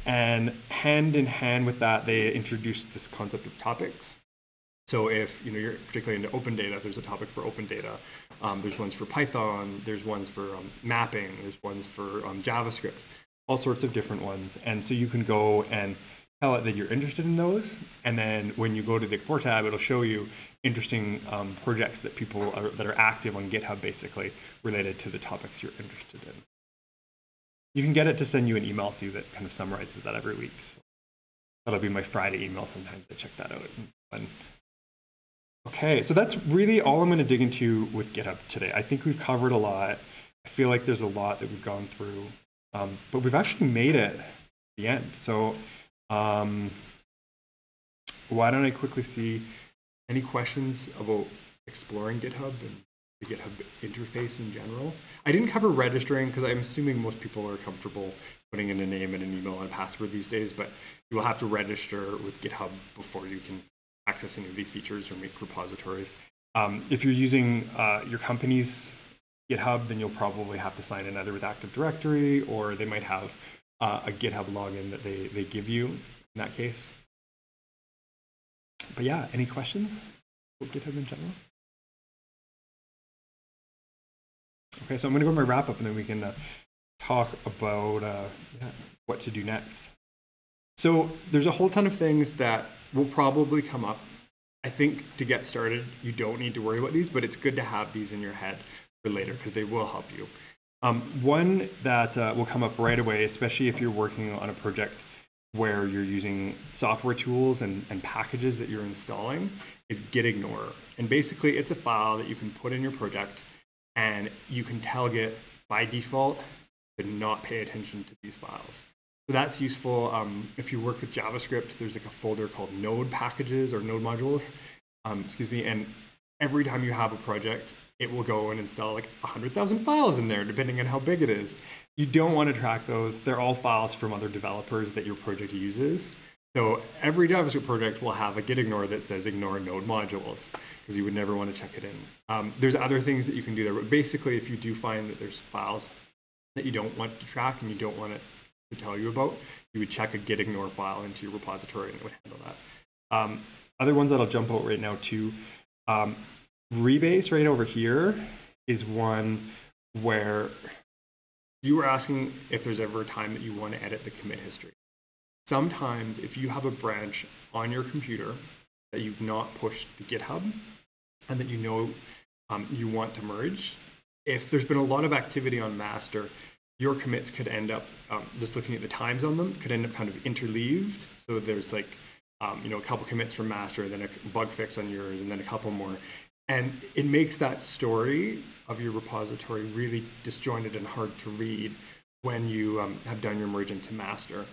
And hand in hand with that, they introduced this concept of topics. So if you're particularly into open data, there's a topic for open data. There's ones for Python, there's ones for mapping, there's ones for JavaScript, all sorts of different ones. And so you can go and tell it that you're interested in those, and then when you go to the Explore tab, it'll show you interesting projects that that are active on GitHub, basically related to the topics you're interested in. You can get it to send you an email too that kind of summarizes that every week. So that'll be my Friday email. Sometimes I check that out. Okay, so that's really all I'm going to dig into with GitHub today. I think we've covered a lot. I feel like there's a lot that we've gone through, but we've actually made it to the end. So why don't I quickly see any questions about exploring GitHub and the GitHub interface in general? I didn't cover registering because I'm assuming most people are comfortable putting in a name and an email and a password these days, but you will have to register with GitHub before you can access any of these features or make repositories. If you're using your company's GitHub, then you'll probably have to sign in either with Active Directory, or they might have a GitHub login that they give you in that case. But yeah, any questions about GitHub in general? Okay, so I'm going to go to my wrap up, and then we can talk about what to do next. So there's a whole ton of things that will probably come up. I think to get started, you don't need to worry about these, but it's good to have these in your head for later because they will help you. One that will come up right away, especially if you're working on a project where you're using software tools and packages that you're installing, is gitignore. And basically, it's a file that you can put in your project, and you can tell Git by default to not pay attention to these files. So that's useful. If you work with JavaScript, there's like a folder called node packages or node modules, and every time you have a project, it will go and install like 100,000 files in there, depending on how big it is. You don't want to track those. They're all files from other developers that your project uses. So every JavaScript project will have a gitignore that says ignore node modules, because you would never want to check it in. There's other things that you can do there, but basically if you do find that there's files that you don't want to track and you don't want it to tell you about, you would check a gitignore file into your repository and it would handle that. Other ones that I'll jump out right now too, Rebase right over here is one where you were asking if there's ever a time that you want to edit the commit history. Sometimes if you have a branch on your computer that you've not pushed to GitHub and that you know you want to merge, if there's been a lot of activity on master, your commits could end up, just looking at the times on them, could end up kind of interleaved. So there's like, a couple commits from master, then a bug fix on yours, and then a couple more. And it makes that story of your repository really disjointed and hard to read when you have done your merge into master.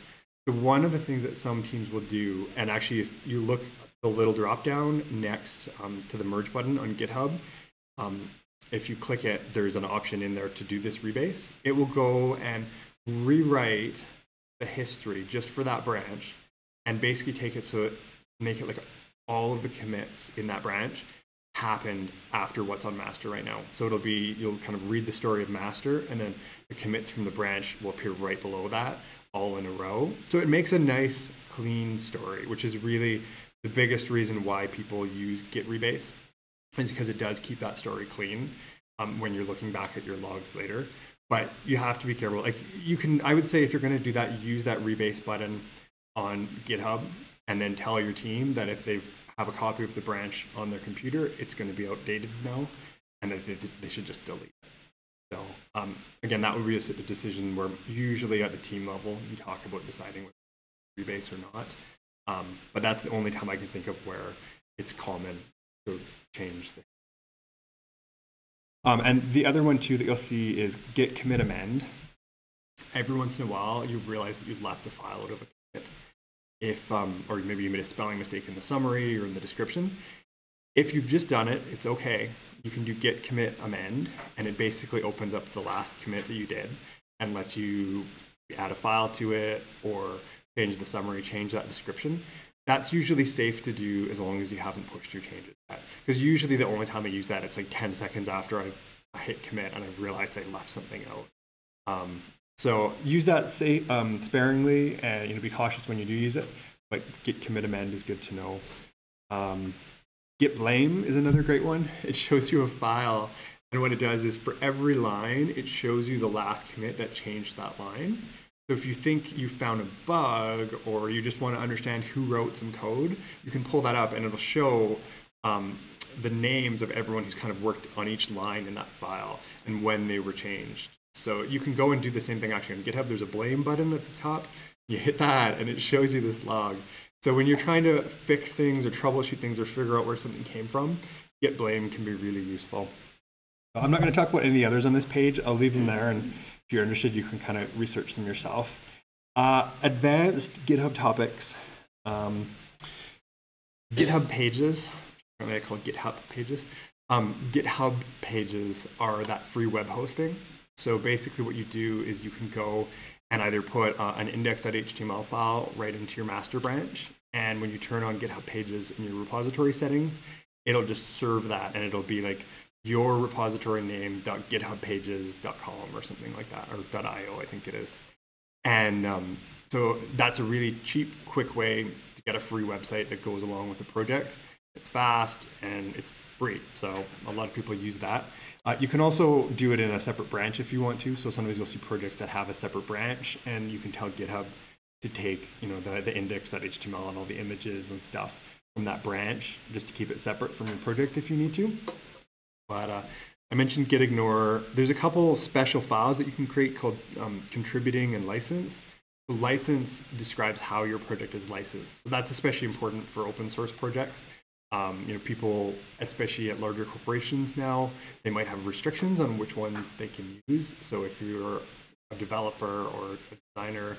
So one of the things that some teams will do, and actually if you look at the little drop down next to the merge button on GitHub, if you click it, there's an option in there to do this rebase. It will go and rewrite the history just for that branch and basically take it so make it like all of the commits in that branch happened after what's on master right now. So it'll be, you'll kind of read the story of master, and then the commits from the branch will appear right below that, all in a row. So it makes a nice, clean story, which is really the biggest reason why people use Git rebase, is because it does keep that story clean when you're looking back at your logs later. But you have to be careful. Like you can, I would say if you're going to do that, use that rebase button on GitHub, and then tell your team that if they've have a copy of the branch on their computer, it's going to be outdated now, and that they should just delete it. So again, that would be a decision where usually at the team level, you talk about deciding whether to rebase or not. But that's the only time I can think of where it's common to change things. And the other one too that you'll see is git commit amend. Every once in a while, you realize that you've left a file out of a commit. If, or maybe you made a spelling mistake in the summary or in the description. If you've just done it, it's okay. You can do git commit amend, and it basically opens up the last commit that you did and lets you add a file to it or change the summary, change that description. That's usually safe to do as long as you haven't pushed your changes yet. Because usually the only time I use that, it's like 10 seconds after I hit commit and I've realized I left something out. So use that sparingly, and be cautious when you do use it. But git commit amend is good to know. Git blame is another great one. It shows you a file, and what it does is for every line, it shows you the last commit that changed that line. So if you think you found a bug, or you just want to understand who wrote some code, you can pull that up, and it'll show the names of everyone who's kind of worked on each line in that file and when they were changed. So you can go and do the same thing actually on GitHub. There's a blame button at the top. You hit that and it shows you this log. So when you're trying to fix things or troubleshoot things or figure out where something came from, git blame can be really useful. I'm not going to talk about any of the others on this page. I'll leave them there, and if you're interested, you can kind of research them yourself. Advanced GitHub topics. GitHub pages, I call it GitHub pages. GitHub pages are that free web hosting. So basically what you do is you can go and either put an index.html file right into your master branch, And when you turn on GitHub Pages in your repository settings, it'll just serve that, and it'll be like your repository name .githubpages.com or something like that, or .io, I think it is. And so that's a really cheap, quick way to get a free website that goes along with the project. It's fast and it's free, so a lot of people use that. You can also do it in a separate branch if you want to. So sometimes you'll see projects that have a separate branch, and you can tell GitHub to take, you know, the index.html and all the images and stuff from that branch, just to keep it separate from your project if you need to. But I mentioned gitignore. There's a couple special files that you can create called contributing and license. The license describes how your project is licensed. So that's especially important for open source projects. You know, people, especially at larger corporations now, they might have restrictions on which ones they can use. So if you're a developer or a designer,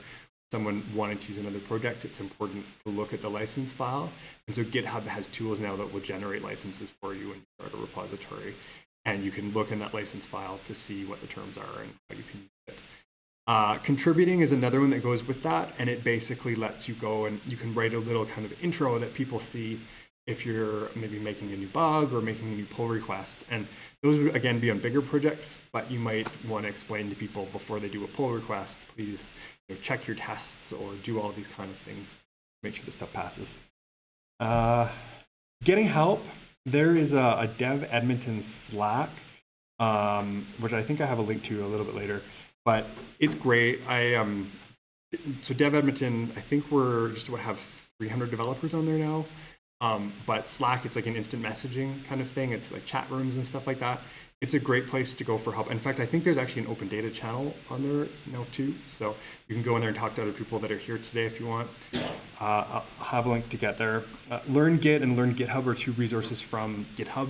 someone wanting to use another project, it's important to look at the license file. And so GitHub has tools now that will generate licenses for you when you start a repository. And you can look in that license file to see what the terms are and how you can use it. Contributing is another one that goes with that, and it basically lets you go and you can write a little kind of intro that people see if you're maybe making a new bug or making a new pull request. And those would, again, be on bigger projects, but you might want to explain to people before they do a pull request, please, you know, check your tests or do all these kind of things, make sure the stuff passes. Getting help. There is a Dev Edmonton Slack, which I think I have a link to a little bit later, but it's great. So Dev Edmonton, I think we're just about have 300 developers on there now. But Slack, it's like an instant messaging kind of thing. It's like chat rooms and stuff like that. It's a great place to go for help. In fact, I think there's actually an open data channel on there now too. So you can go in there and talk to other people that are here today if you want. I'll have a link to get there. Learn Git and Learn GitHub are two resources from GitHub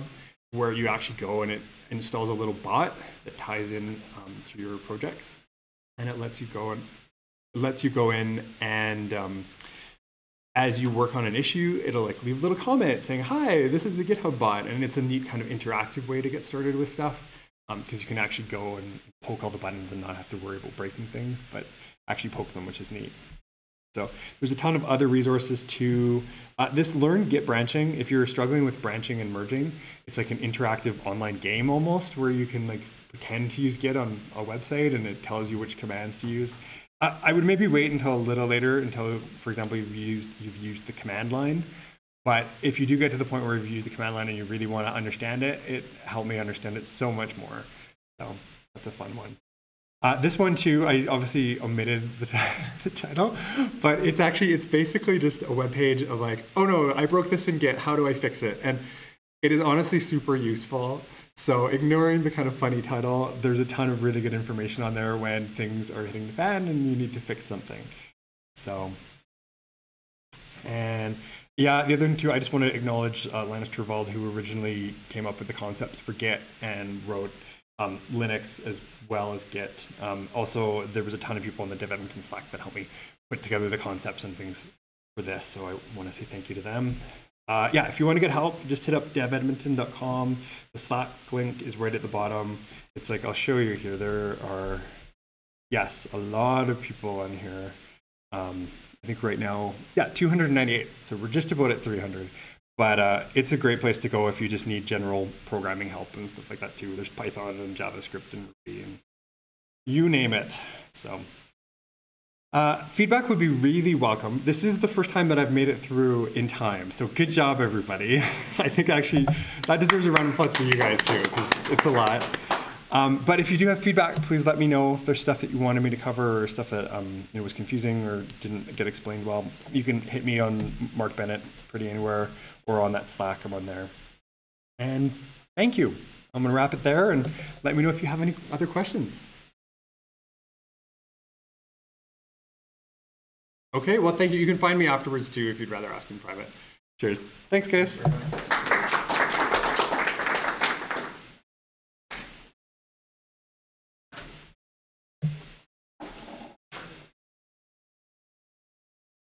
where you actually go and it installs a little bot that ties in to your projects. And it lets you go in and as you work on an issue, it'll like leave a little comment saying, hi, this is the GitHub bot. And it's a neat kind of interactive way to get started with stuff because you can actually go and poke all the buttons and not have to worry about breaking things, but actually poke them, which is neat. So there's a ton of other resources too. This Learn Git branching, if you're struggling with branching and merging, it's like an interactive online game almost where you can like pretend to use Git on a website and it tells you which commands to use. I would maybe wait until a little later until, for example, you've used the command line. But if you do get to the point where you've used the command line and you really want to understand it, it helped me understand it so much more. So that's a fun one. This one too, I obviously omitted the title, but it's basically just a web page of like, oh no, I broke this in Git, how do I fix it? And it is honestly super useful. So ignoring the kind of funny title, there's a ton of really good information on there when things are hitting the fan and you need to fix something. So, and yeah, the other thing too, I just want to acknowledge Linus Torvald, who originally came up with the concepts for Git and wrote Linux as well as Git. Also, there was a ton of people in the Dev Edmonton Slack that helped me put together the concepts and things for this. So I want to say thank you to them. Yeah, if you want to get help, just hit up devedmonton.com. The Slack link is right at the bottom. It's like, I'll show you here. There are, yes, a lot of people on here. I think right now, yeah, 298. So we're just about at 300. But it's a great place to go if you just need general programming help and stuff like that too. There's Python and JavaScript and Ruby and you name it. So feedback would be really welcome. This is the first time that I've made it through in time. So good job, everybody. I think actually that deserves a round of applause for you guys too, because it's a lot. But if you do have feedback, please let me know if there's stuff that you wanted me to cover or stuff that was confusing or didn't get explained well. You can hit me on Mark Bennett pretty anywhere or on that Slack. I'm on there. And thank you. I'm going to wrap it there and let me know if you have any other questions. Okay, well, thank you. You can find me afterwards too if you'd rather ask in private. Cheers. Thanks, guys.